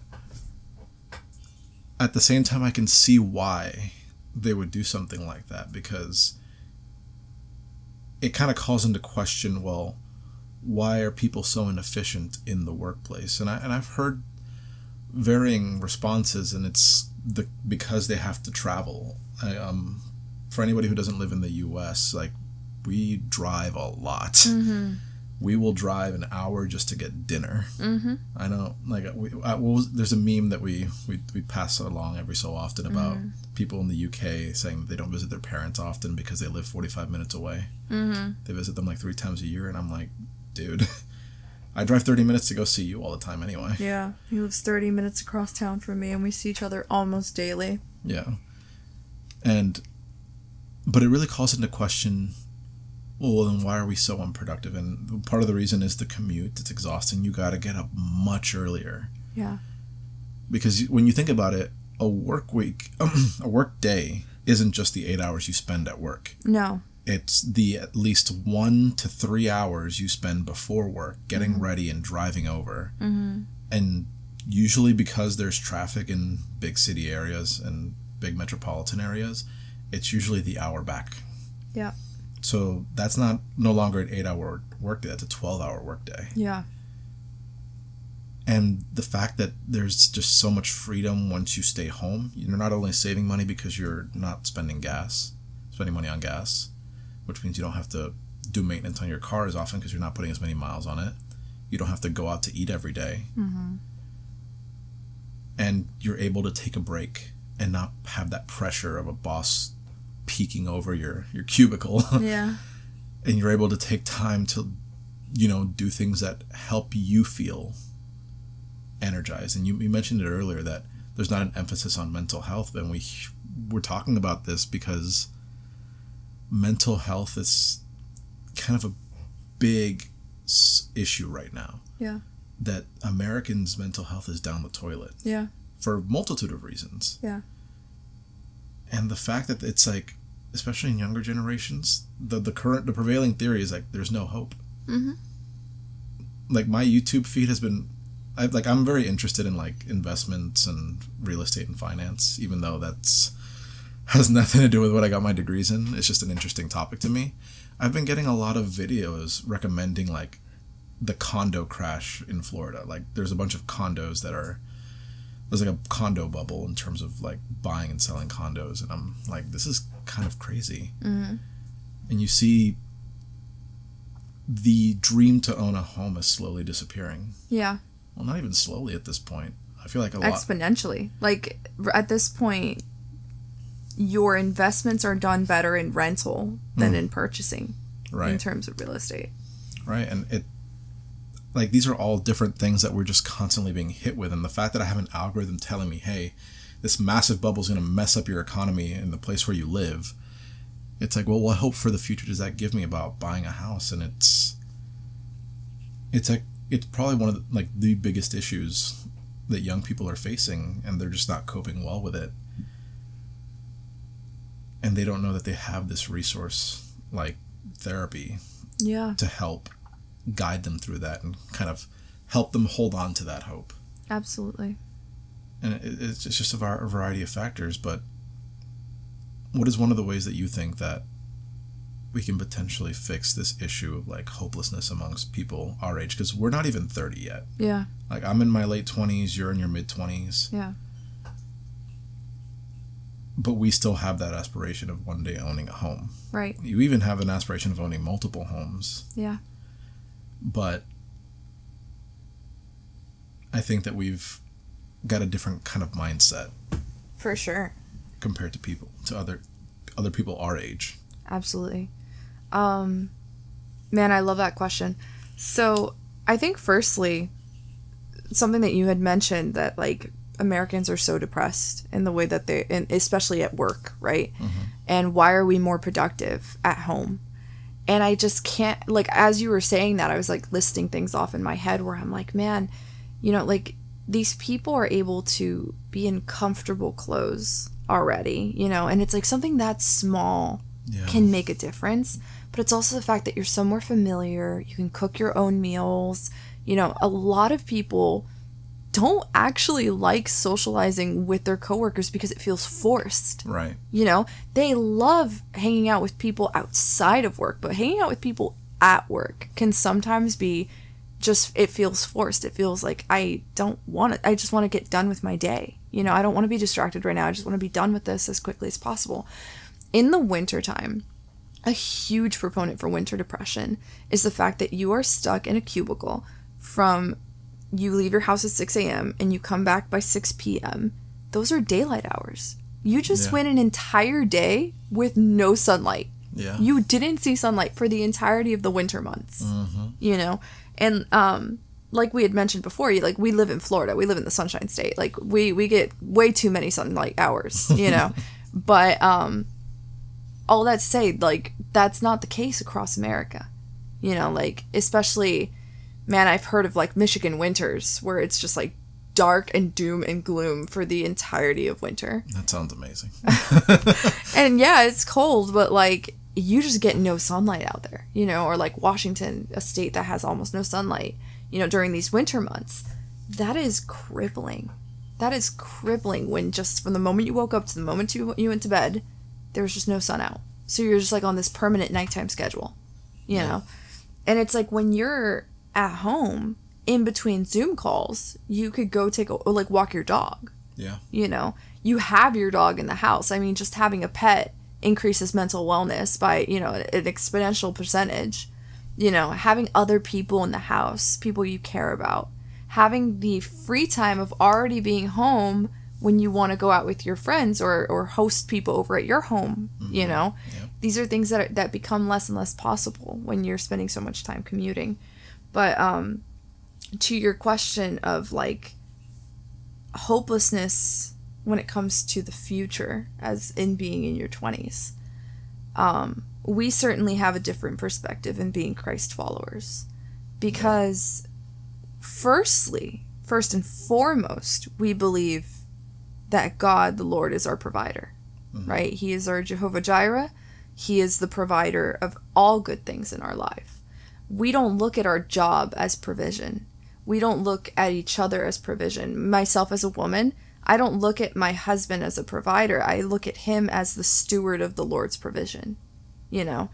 at the same time, I can see why they would do something like that, because it kind of calls into question, well, why are people so inefficient in the workplace? And I've heard varying responses, and it's because they have to travel. For anybody who doesn't live in the U.S., like, we drive a lot. Mm-hmm. We will drive an hour just to get dinner. Mm-hmm. I know, like, there's a meme that we pass along every so often about people in the UK saying that they don't visit their parents often because they live 45 minutes away. Mm-hmm. They visit them like 3 times a year, and I'm like, dude, I drive 30 minutes to go see you all the time anyway. Yeah, he lives 30 minutes across town from me, and we see each other almost daily. Yeah. But it really calls into question, well, then why are we so unproductive? And part of the reason is the commute. It's exhausting. You got to get up much earlier. Yeah. Because when you think about it, a work week, a work day isn't just the 8 hours you spend at work. No. It's the at least 1 to 3 hours you spend before work getting ready and driving over. Mm-hmm. And usually because there's traffic in big city areas and big metropolitan areas, it's usually the hour back. Yeah. So that's no longer an 8-hour workday. That's a 12-hour workday. Yeah. And the fact that there's just so much freedom once you stay home, you're not only saving money because you're not spending money on gas, which means you don't have to do maintenance on your car as often because you're not putting as many miles on it. You don't have to go out to eat every day. Mm-hmm. And you're able to take a break and not have that pressure of a boss peeking over your cubicle. Yeah. And you're able to take time to, do things that help you feel energized. And you mentioned it earlier that there's not an emphasis on mental health, and we're talking about this because mental health is kind of a big issue right now. Yeah. That Americans' mental health is down the toilet. Yeah. For a multitude of reasons. Yeah. And the fact that it's like, especially in younger generations, the prevailing theory is like there's no hope. Mm-hmm. Like my YouTube feed has been, I'm very interested in like investments and real estate and finance, even though has nothing to do with what I got my degrees in. It's just an interesting topic to me. I've been getting a lot of videos recommending like the condo crash in Florida. Like there's a bunch of condos there's like a condo bubble in terms of like buying and selling condos, and I'm like, this is kind of crazy. Mm-hmm. And you see the dream to own a home is slowly disappearing. Yeah. Well, not even slowly at this point. I feel like a lot. Exponentially. Like at this point, your investments are done better in rental than in purchasing. Right. In terms of real estate. Right. And like these are all different things that we're just constantly being hit with, and the fact that I have an algorithm telling me, hey, this massive bubble is going to mess up your economy in the place where you live, it's like, well, what hope for the future does that give me about buying a house? And it's probably one of the biggest issues that young people are facing, and they're just not coping well with it, and they don't know that they have this resource like therapy to help guide them through that and kind of help them hold on to that hope. Absolutely. And it's just a variety of factors, but what is one of the ways that you think that we can potentially fix this issue of like hopelessness amongst people our age? Because we're not even 30 yet. Yeah. Like I'm in my late 20s, you're in your mid 20s. Yeah. but we still have that aspiration of one day owning a home. Right. You even have an aspiration of owning multiple homes. Yeah. But I think that we've got a different kind of mindset. For sure. Compared to other people our age. Absolutely. Man, I love that question. So I think firstly, something that you had mentioned, that like Americans are so depressed in the way that and especially at work, right? Mm-hmm. And why are we more productive at home? And I just can't, like, as you were saying that, I was like listing things off in my head where I'm like, man, you know, like these people are able to be in comfortable clothes already, you know, and it's like something that small can make a difference. But it's also the fact that you're somewhere familiar, you can cook your own meals. You know, a lot of people don't actually like socializing with their coworkers because it feels forced. Right. You know, they love hanging out with people outside of work, but hanging out with people at work can sometimes be just, it feels forced. It feels like I don't want it. I just want to get done with my day. You know, I don't want to be distracted right now. I just want to be done with this as quickly as possible. In the wintertime, a huge proponent for winter depression is the fact that you are stuck in a cubicle from you leave your house at 6 a.m. and you come back by 6 p.m. Those are daylight hours. You just went an entire day with no sunlight. Yeah. You didn't see sunlight for the entirety of the winter months. Mm-hmm. You know? And like we had mentioned before, like we live in Florida. We live in the Sunshine State. Like we get way too many sunlight hours, you know? But all that to say, like, that's not the case across America. You know, like, especially, man, I've heard of, like, Michigan winters where it's just, like, dark and doom and gloom for the entirety of winter. That sounds amazing. And, yeah, it's cold, but, like, you just get no sunlight out there, you know, or, like, Washington, a state that has almost no sunlight, you know, during these winter months. That is crippling. That is crippling when just from the moment you woke up to the moment you went to bed, there's just no sun out. So you're just like on this permanent nighttime schedule, you know? And it's like when you're at home in between Zoom calls, you could go walk your dog. Yeah. You know, you have your dog in the house. I mean, just having a pet increases mental wellness by, you know, an exponential percentage. You know, having other people in the house, people you care about, having the free time of already being home when you want to go out with your friends or host people over at your home, you know? Yep. These are things that become less and less possible when you're spending so much time commuting. But to your question of, like, hopelessness when it comes to the future, as in being in your 20s, we certainly have a different perspective in being Christ followers. Because, first and foremost, we believe that God, the Lord, is our provider, right? He is our Jehovah Jireh. He is the provider of all good things in our life. We don't look at our job as provision. We don't look at each other as provision. Myself as a woman, I don't look at my husband as a provider. I look at him as the steward of the Lord's provision, you know?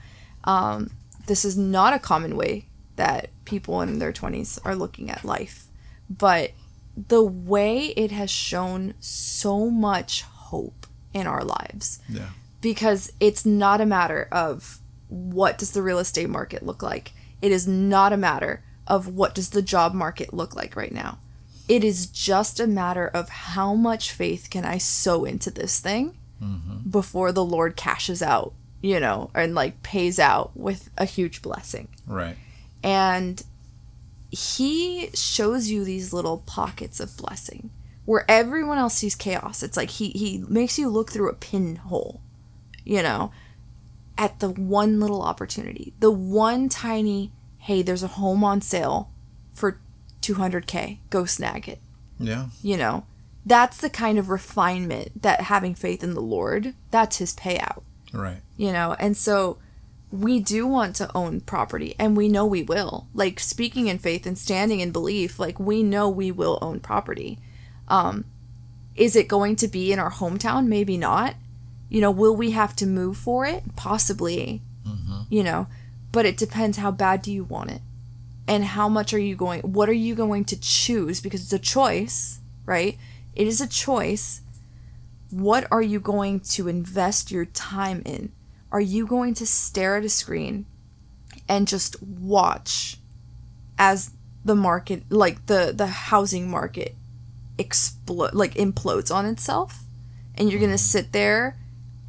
This is not a common way that people in their 20s are looking at life, but the way it has shown so much hope in our lives. Yeah. Because it's not a matter of what does the real estate market look like. It is not a matter of what does the job market look like right now. It is just a matter of how much faith can I sow into this thing before the Lord cashes out, you know, and like pays out with a huge blessing. Right. And he shows you these little pockets of blessing where everyone else sees chaos. It's like he makes you look through a pinhole, you know, at the one little opportunity, the one tiny, hey, there's a home on sale for $200K, go snag it. Yeah. You know, that's the kind of refinement that having faith in the Lord, that's his payout. Right. You know, and so we do want to own property, and we know we will. Like, speaking in faith and standing in belief, like, we know we will own property. Is it going to be in our hometown? Maybe not. You know, will we have to move for it? Possibly. You know, but it depends, how bad do you want it? And how much what are you going to choose? Because it's a choice, right? It is a choice. What are you going to invest your time in? Are you going to stare at a screen and just watch as the market, like the housing market implodes on itself, and you're going to sit there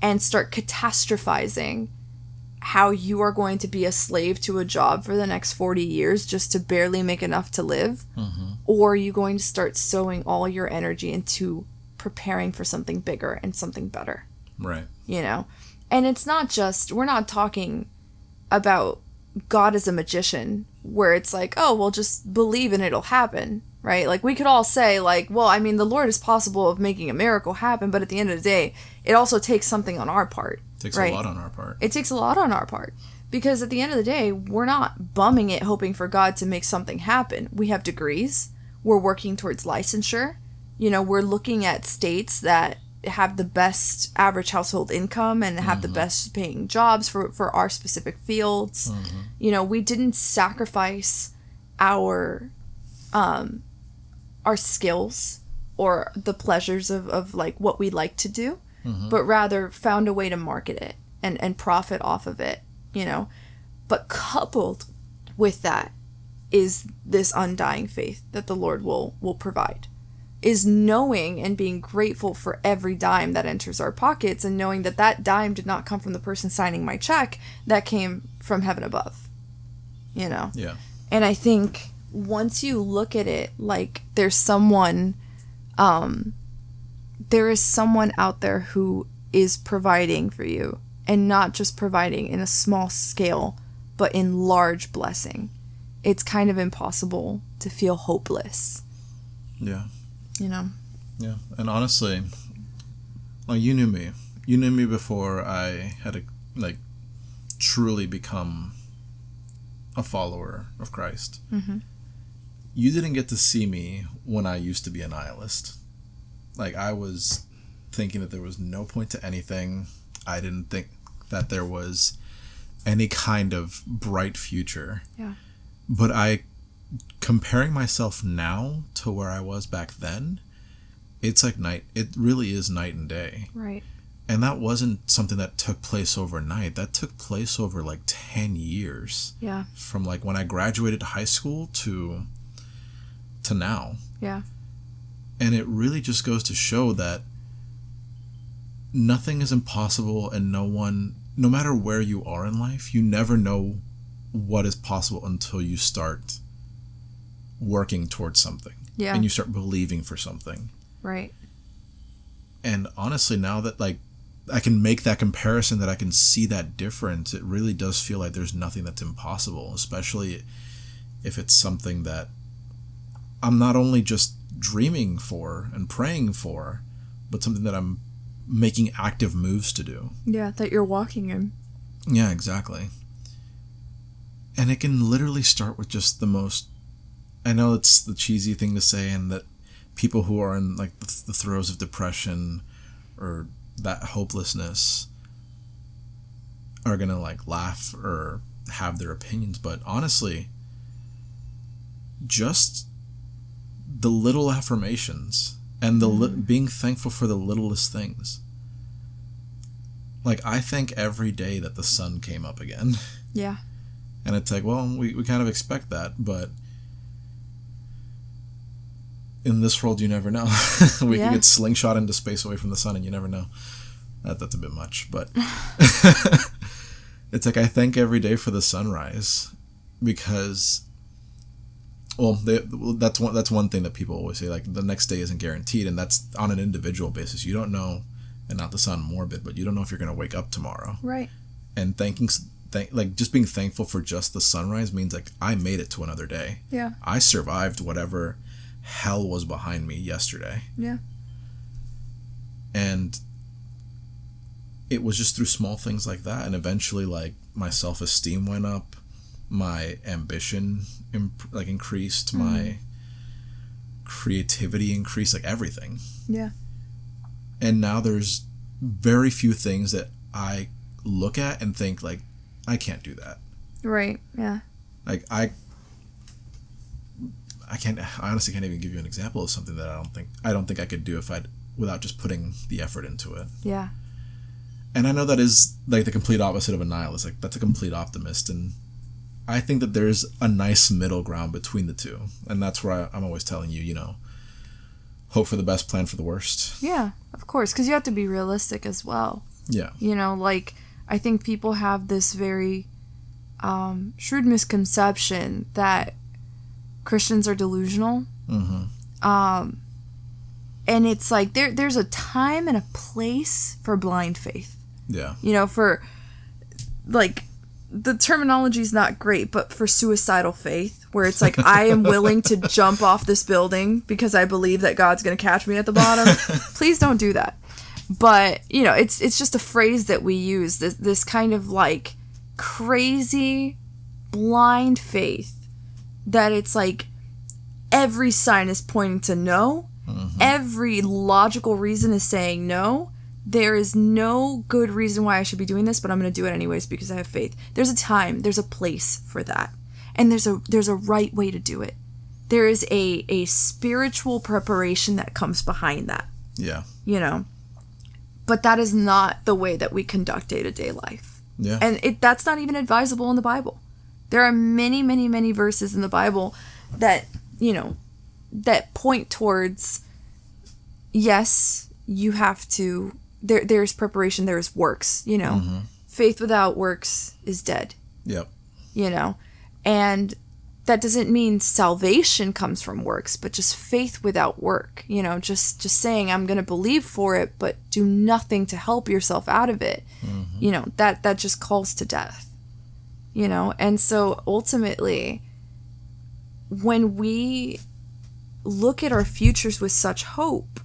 and start catastrophizing how you are going to be a slave to a job for the next 40 years just to barely make enough to live? Or are you going to start sowing all your energy into preparing for something bigger and something better? Right. You know? And it's not just, we're not talking about God as a magician where it's like, oh, well, just believe and it'll happen, right? Like, we could all say, like, well, I mean, the Lord is possible of making a miracle happen, but at the end of the day, it also takes something on our part. It takes right? a lot on our part. It takes a lot on our part. Because at the end of the day, we're not bumming it hoping for God to make something happen. We have degrees. We're working towards licensure. You know, we're looking at states that have the best average household income and have the best paying jobs for our specific fields. You know, we didn't sacrifice our skills or the pleasures of like what we like to do, but rather found a way to market it and profit off of it, you know. But coupled with that is this undying faith that the Lord will provide. Is knowing and being grateful for every dime that enters our pockets, and knowing that that dime did not come from the person signing my check, that came from heaven above, you know? Yeah. And I think once you look at it like there is someone out there who is providing for you, and not just providing in a small scale, but in large blessing, it's kind of impossible to feel hopeless. Yeah. You know? Yeah. And honestly, like, you knew me. You knew me before I had truly become a follower of Christ. You didn't get to see me when I used to be a nihilist. Like, I was thinking that there was no point to anything. I didn't think that there was any kind of bright future. Yeah. But comparing myself now to where I was back then, it's like it really is night and day. Right. And that wasn't something that took place overnight. That took place over like 10 years. Yeah. From like when I graduated high school to now. Yeah. And it really just goes to show that nothing is impossible, and no matter where you are in life, you never know what is possible until you start working towards something. Yeah. And you start believing for something. Right. And honestly, now that like I can make that comparison, that I can see that difference, it really does feel like there's nothing that's impossible, especially if it's something that I'm not only just dreaming for and praying for, but something that I'm making active moves to do. Yeah, that you're walking in. Yeah, exactly. And it can literally start with just the most, I know it's the cheesy thing to say, and that people who are in like the throes of depression or that hopelessness are gonna like laugh or have their opinions, but honestly, just the little affirmations and being thankful for the littlest things. Like, I thank every day that the sun came up again. Yeah. And it's like, well, we kind of expect that, but in this world, you never know. We can get slingshot into space away from the sun, and you never know. That's a bit much, but it's like I thank every day for the sunrise, because, well, that's one thing that people always say, like, the next day isn't guaranteed, and that's on an individual basis. You don't know, and not to sound morbid, but you don't know if you're going to wake up tomorrow. Right. And just being thankful for just the sunrise means like I made it to another day. Yeah. I survived whatever hell was behind me yesterday. Yeah. And it was just through small things like that, and eventually like my self-esteem went up, my ambition increased, my creativity increased, like everything. Yeah. And now there's very few things that I look at and think like, I can't do that. Right. Yeah. Like I honestly can't even give you an example of something that I don't think I could do if I'd without just putting the effort into it. Yeah. And I know that is like the complete opposite of a nihilist. Like, that's a complete optimist. And I think that there's a nice middle ground between the two. And that's where I'm always telling you, you know, hope for the best, plan for the worst. Yeah, of course. Because you have to be realistic as well. Yeah. You know, like, I think people have this very shrewd misconception that Christians are delusional. Mm-hmm. And it's like there's a time and a place for blind faith. Yeah. You know, for, like, the terminology is not great, but for suicidal faith, where it's like, I am willing to jump off this building because I believe that God's going to catch me at the bottom. Please don't do that. But, you know, it's just a phrase that we use, this kind of, like, crazy blind faith that it's like every sign is pointing to no. Mm-hmm. Every logical reason is saying no. There is no good reason why I should be doing this, but I'm going to do it anyways because I have faith. There's a time, there's a place for that. And there's a right way to do it. There is a spiritual preparation that comes behind that. Yeah. You know? But that is not the way that we conduct day-to-day life. Yeah. And that's not even advisable in the Bible. There are many, many, many verses in the Bible that, you know, that point towards, yes, you have to, there's preparation, there's works, you know. Mm-hmm. Faith without works is dead. Yep. You know, and that doesn't mean salvation comes from works, but just faith without work, you know, just saying I'm going to believe for it, but do nothing to help yourself out of it. Mm-hmm. You know, that just calls to death, you know? And so ultimately, when we look at our futures with such hope,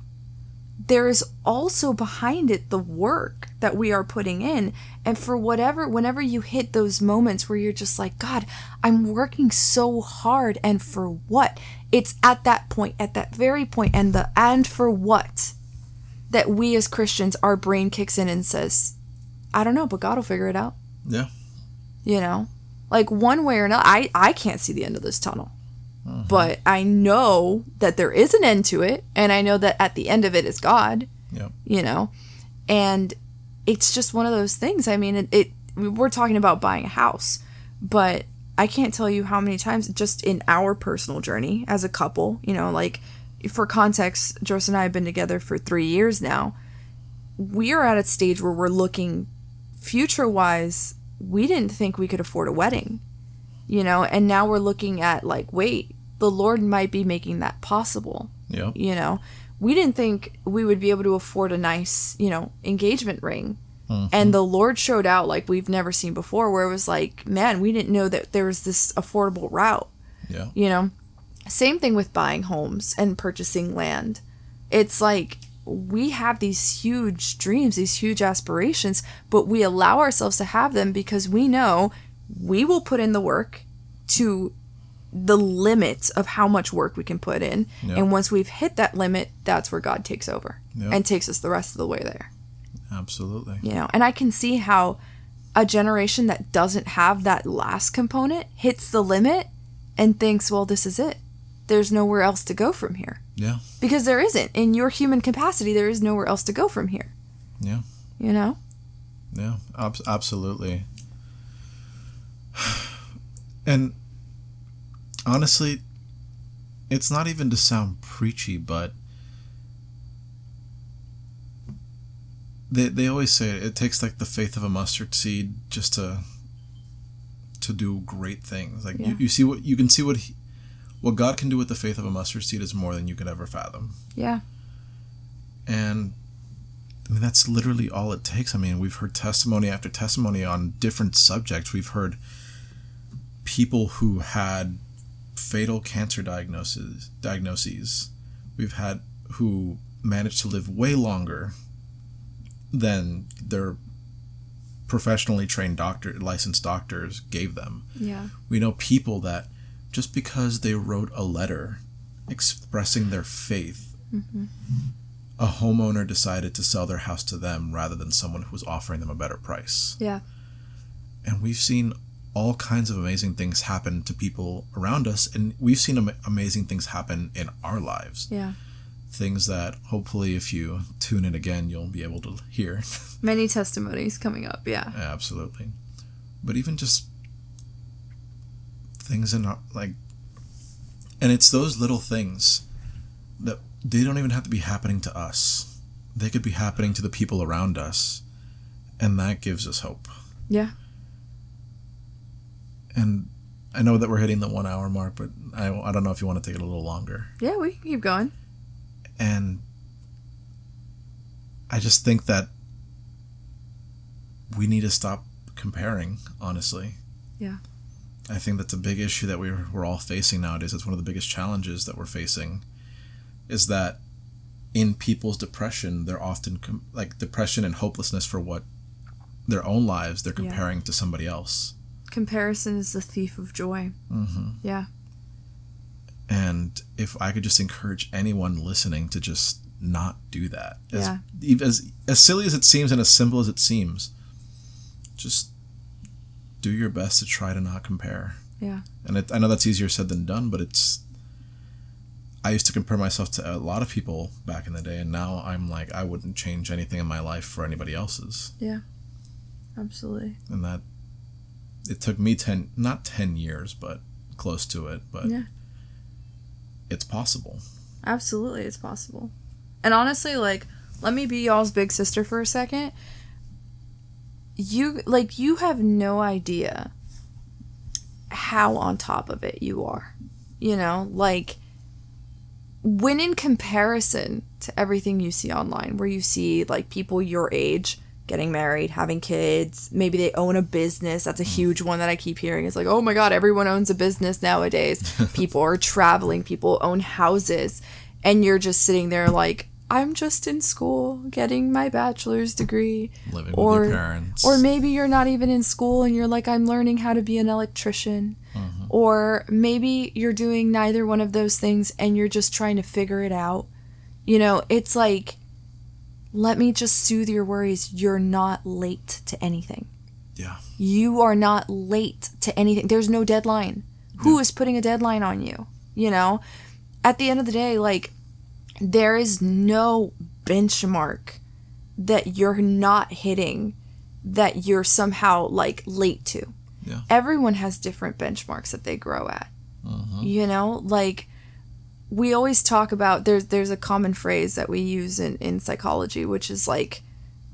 there is also behind it the work that we are putting in. And for whenever you hit those moments where you're just like, God, I'm working so hard, and for what? It's at that point, at that very point, and for what, that we as Christians, our brain kicks in and says, I don't know, but God will figure it out. Yeah. You know? Like, one way or another, I can't see the end of this tunnel. Mm-hmm. But I know that there is an end to it, and I know that at the end of it is God. Yep. You know? And it's just one of those things. I mean, we're talking about buying a house, but I can't tell you how many times just in our personal journey as a couple, you know, like, for context, Joseph and I have been together for 3 years now. We are at a stage where we're looking future-wise. We didn't think we could afford a wedding, you know, and now we're looking at, like, wait, the Lord might be making that possible. Yeah. You know, we didn't think we would be able to afford a nice, you know, engagement ring. Mm-hmm. And the Lord showed out like we've never seen before, where it was like, man, we didn't know that there was this affordable route. Yeah. You know, same thing with buying homes and purchasing land. It's like, we have these huge dreams, these huge aspirations, but we allow ourselves to have them because we know we will put in the work to the limit of how much work we can put in. Yep. And once we've hit that limit, that's where God takes over. Yep. And takes us the rest of the way there. Absolutely. You know, and I can see how a generation that doesn't have that last component hits the limit and thinks, well, this is it. There's nowhere else to go from here. Yeah. Because there isn't. In your human capacity, there is nowhere else to go from here. Yeah. You know? Yeah, absolutely. And honestly, it's not even to sound preachy, but they always say it takes like the faith of a mustard seed just to do great things. Like, yeah. you can see what God can do with the faith of a mustard seed is more than you could ever fathom. Yeah. And I mean, that's literally all it takes. I mean, we've heard testimony after testimony on different subjects. We've heard people who had fatal cancer diagnoses. We've had who managed to live way longer than their professionally trained licensed doctors gave them. Yeah. We know people that just because they wrote a letter expressing their faith, mm-hmm. a homeowner decided to sell their house to them rather than someone who was offering them a better price. Yeah. And we've seen all kinds of amazing things happen to people around us, and we've seen amazing things happen in our lives. Yeah. things that hopefully if you tune in again, you'll be able to hear. Many testimonies coming up, yeah. Yeah, absolutely. But even just things in like, and it's those little things that they don't even have to be happening to us. They could be happening to the people around us, and that gives us hope. Yeah. And I know that we're hitting the 1 hour mark, but I don't know if you want to take it a little longer. Yeah, we can keep going. And I just think that we need to stop comparing, honestly. Yeah. I think that's a big issue that we're all facing nowadays. It's one of the biggest challenges that we're facing, is that in people's depression, they're often like depression and hopelessness for what their own lives they're comparing to somebody else. Comparison is the thief of joy. Mm-hmm. Yeah. And if I could just encourage anyone listening to just not do that. As silly as it seems and as simple as it seems, just do your best to try to not compare. Yeah. And I know that's easier said than done, but I used to compare myself to a lot of people back in the day, and now I'm like, I wouldn't change anything in my life for anybody else's. Yeah. Absolutely. And that it took me not 10 years, but close to it, but yeah. It's possible. Absolutely, it's possible. And honestly, like, let me be y'all's big sister for a second. You have no idea how on top of it you are. You know, like, when in comparison to everything you see online, where you see, like, people your age getting married, having kids, maybe they own a business. That's a huge one that I keep hearing. It's like, oh my God, everyone owns a business nowadays. People are traveling, people own houses, and you're just sitting there like, I'm just in school getting my bachelor's degree. Living with your parents. Or maybe you're not even in school and you're like, I'm learning how to be an electrician. Mm-hmm. Or maybe you're doing neither one of those things and you're just trying to figure it out. You know, it's like, let me just soothe your worries. You're not late to anything. Yeah. You are not late to anything. There's no deadline. Yeah. Who is putting a deadline on you? You know? At the end of the day, like, there is no benchmark that you're not hitting that you're somehow, like, late to. Yeah. Everyone has different benchmarks that they grow at. Mm-hmm. You know? Like, we always talk about, there's a common phrase that we use in psychology, which is like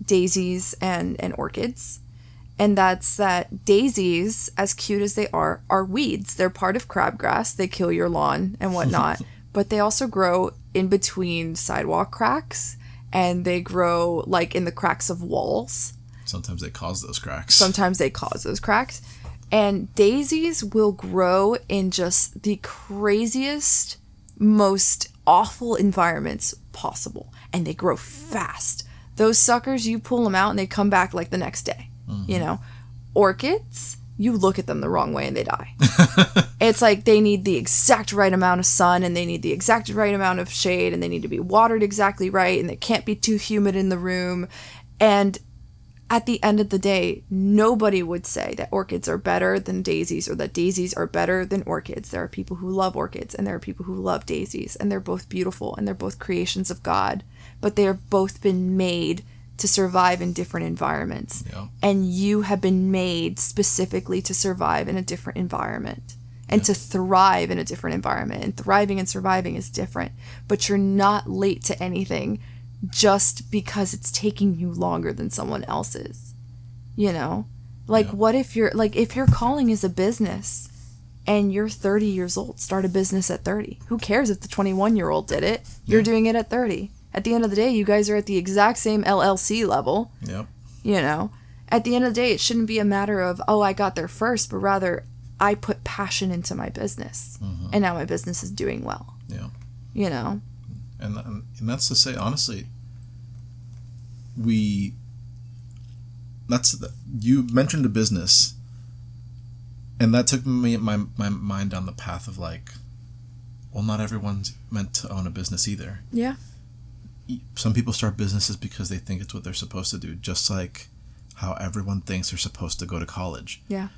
daisies and orchids. And that's that daisies, as cute as they are weeds. They're part of crabgrass. They kill your lawn and whatnot. But they also grow in between sidewalk cracks, and they grow like in the cracks of walls. Sometimes they cause those cracks. And daisies will grow in just the craziest, most awful environments possible, and they grow fast. Those suckers, you pull them out and they come back like the next day. Mm-hmm. You know, orchids, you look at them the wrong way and they die. It's like they need the exact right amount of sun, and they need the exact right amount of shade, and they need to be watered exactly right, and it can't be too humid in the room. And at the end of the day, nobody would say that orchids are better than daisies or that daisies are better than orchids. There are people who love orchids and there are people who love daisies, and they're both beautiful and they're both creations of God, but they have both been made to survive in different environments. Yeah. And you have been made specifically to survive in a different environment and to thrive in a different environment. And thriving and surviving is different, but you're not late to anything just because it's taking you longer than someone else's. You know? Like, what if if your calling is a business and you're 30 years old, start a business at 30. Who cares if the 21-year-old did it? You're doing it at 30. At the end of the day, you guys are at the exact same LLC level. Yep. You know? At the end of the day, it shouldn't be a matter of, oh, I got there first, but rather, I put passion into my business. Mm-hmm. And now my business is doing well. Yeah. You know? And that's to say, honestly, you mentioned a business, and that took my mind down the path of like, well, not everyone's meant to own a business either. Yeah. Some people start businesses because they think it's what they're supposed to do, just like how everyone thinks they're supposed to go to college. Yeah.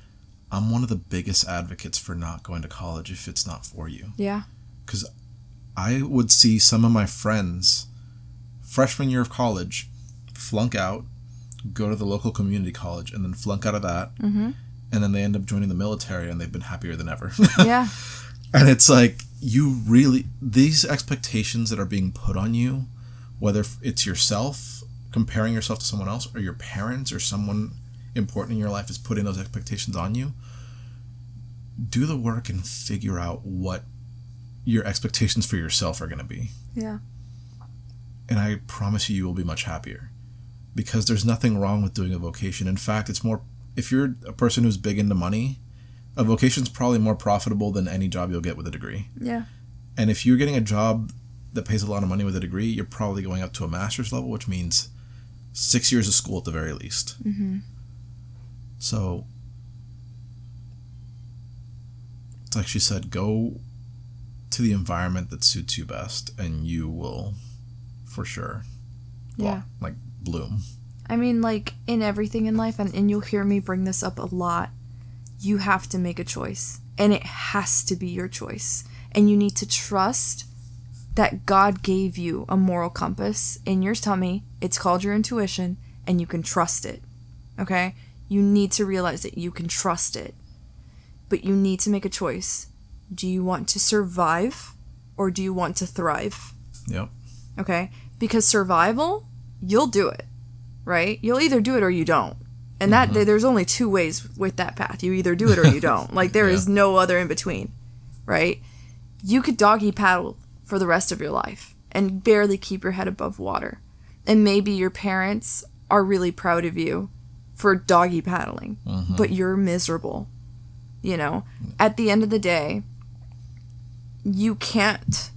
I'm one of the biggest advocates for not going to college if it's not for you. Yeah. Because I would see some of my friends, freshman year of college, flunk out, go to the local community college, and then flunk out of that. Mm-hmm. And then they end up joining the military, and they've been happier than ever. Yeah. And it's like, these expectations that are being put on you, whether it's yourself, comparing yourself to someone else, or your parents, or someone important in your life is putting those expectations on you, do the work and figure out what your expectations for yourself are going to be. Yeah. And I promise you will be much happier, because there's nothing wrong with doing a vocation. In fact, it's more, if you're a person who's big into money, a vocation's probably more profitable than any job you'll get with a degree. Yeah. And if you're getting a job that pays a lot of money with a degree, you're probably going up to a master's level, which means 6 years of school at the very least. Mm-hmm. So, it's like she said, go to the environment that suits you best, and you will, for sure, bloom. I mean, like, in everything in life, and you'll hear me bring this up a lot, you have to make a choice. And it has to be your choice. And you need to trust that God gave you a moral compass in your tummy. It's called your intuition, and you can trust it. Okay? You need to realize that you can trust it. But you need to make a choice. Do you want to survive, or do you want to thrive? Yep. Okay? Because survival, you'll do it. Right? You'll either do it or you don't. And that there's only two ways with that path. You either do it or you don't. Like, there is no other in between. Right? You could doggy paddle for the rest of your life and barely keep your head above water. And maybe your parents are really proud of you for doggy paddling, but you're miserable. You know, at the end of the day, you can't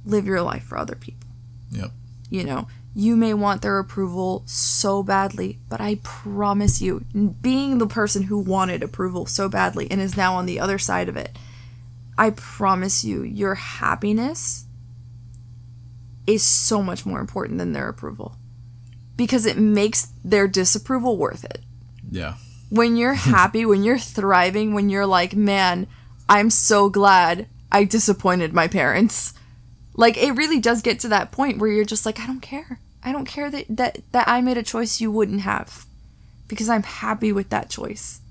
live your life for other people. Yep. You know, you may want their approval so badly, but I promise you, being the person who wanted approval so badly and is now on the other side of it, I promise you, your happiness is so much more important than their approval, because it makes their disapproval worth it. Yeah. When you're happy, when you're thriving, when you're like, man, I'm so glad I disappointed my parents. Like, it really does get to that point where you're just like, I don't care. I don't care that I made a choice you wouldn't have, because I'm happy with that choice.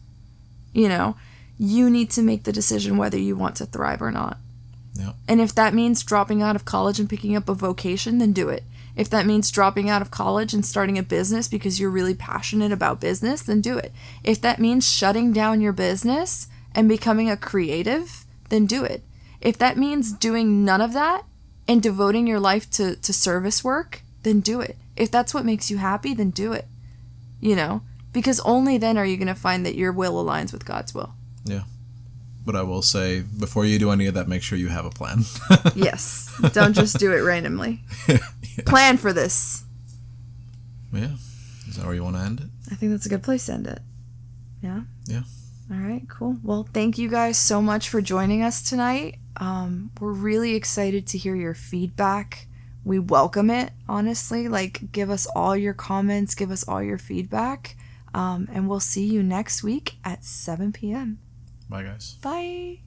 You know, you need to make the decision whether you want to thrive or not. Yep. And if that means dropping out of college and picking up a vocation, then do it. If that means dropping out of college and starting a business because you're really passionate about business, then do it. If that means shutting down your business and becoming a creative, then do it. If that means doing none of that and devoting your life to service work, then do it. If that's what makes you happy, then do it. You know? Because only then are you going to find that your will aligns with God's will. Yeah. But I will say, before you do any of that, make sure you have a plan. Yes. Don't just do it randomly. Yes. Plan for this. Yeah. Is that where you want to end it? I think that's a good place to end it. Yeah? Yeah. All right, cool. Well, thank you guys so much for joining us tonight. We're really excited to hear your feedback. We welcome it, honestly. Like, give us all your comments, give us all your feedback. And we'll see you next week at 7 p.m. Bye, guys. Bye.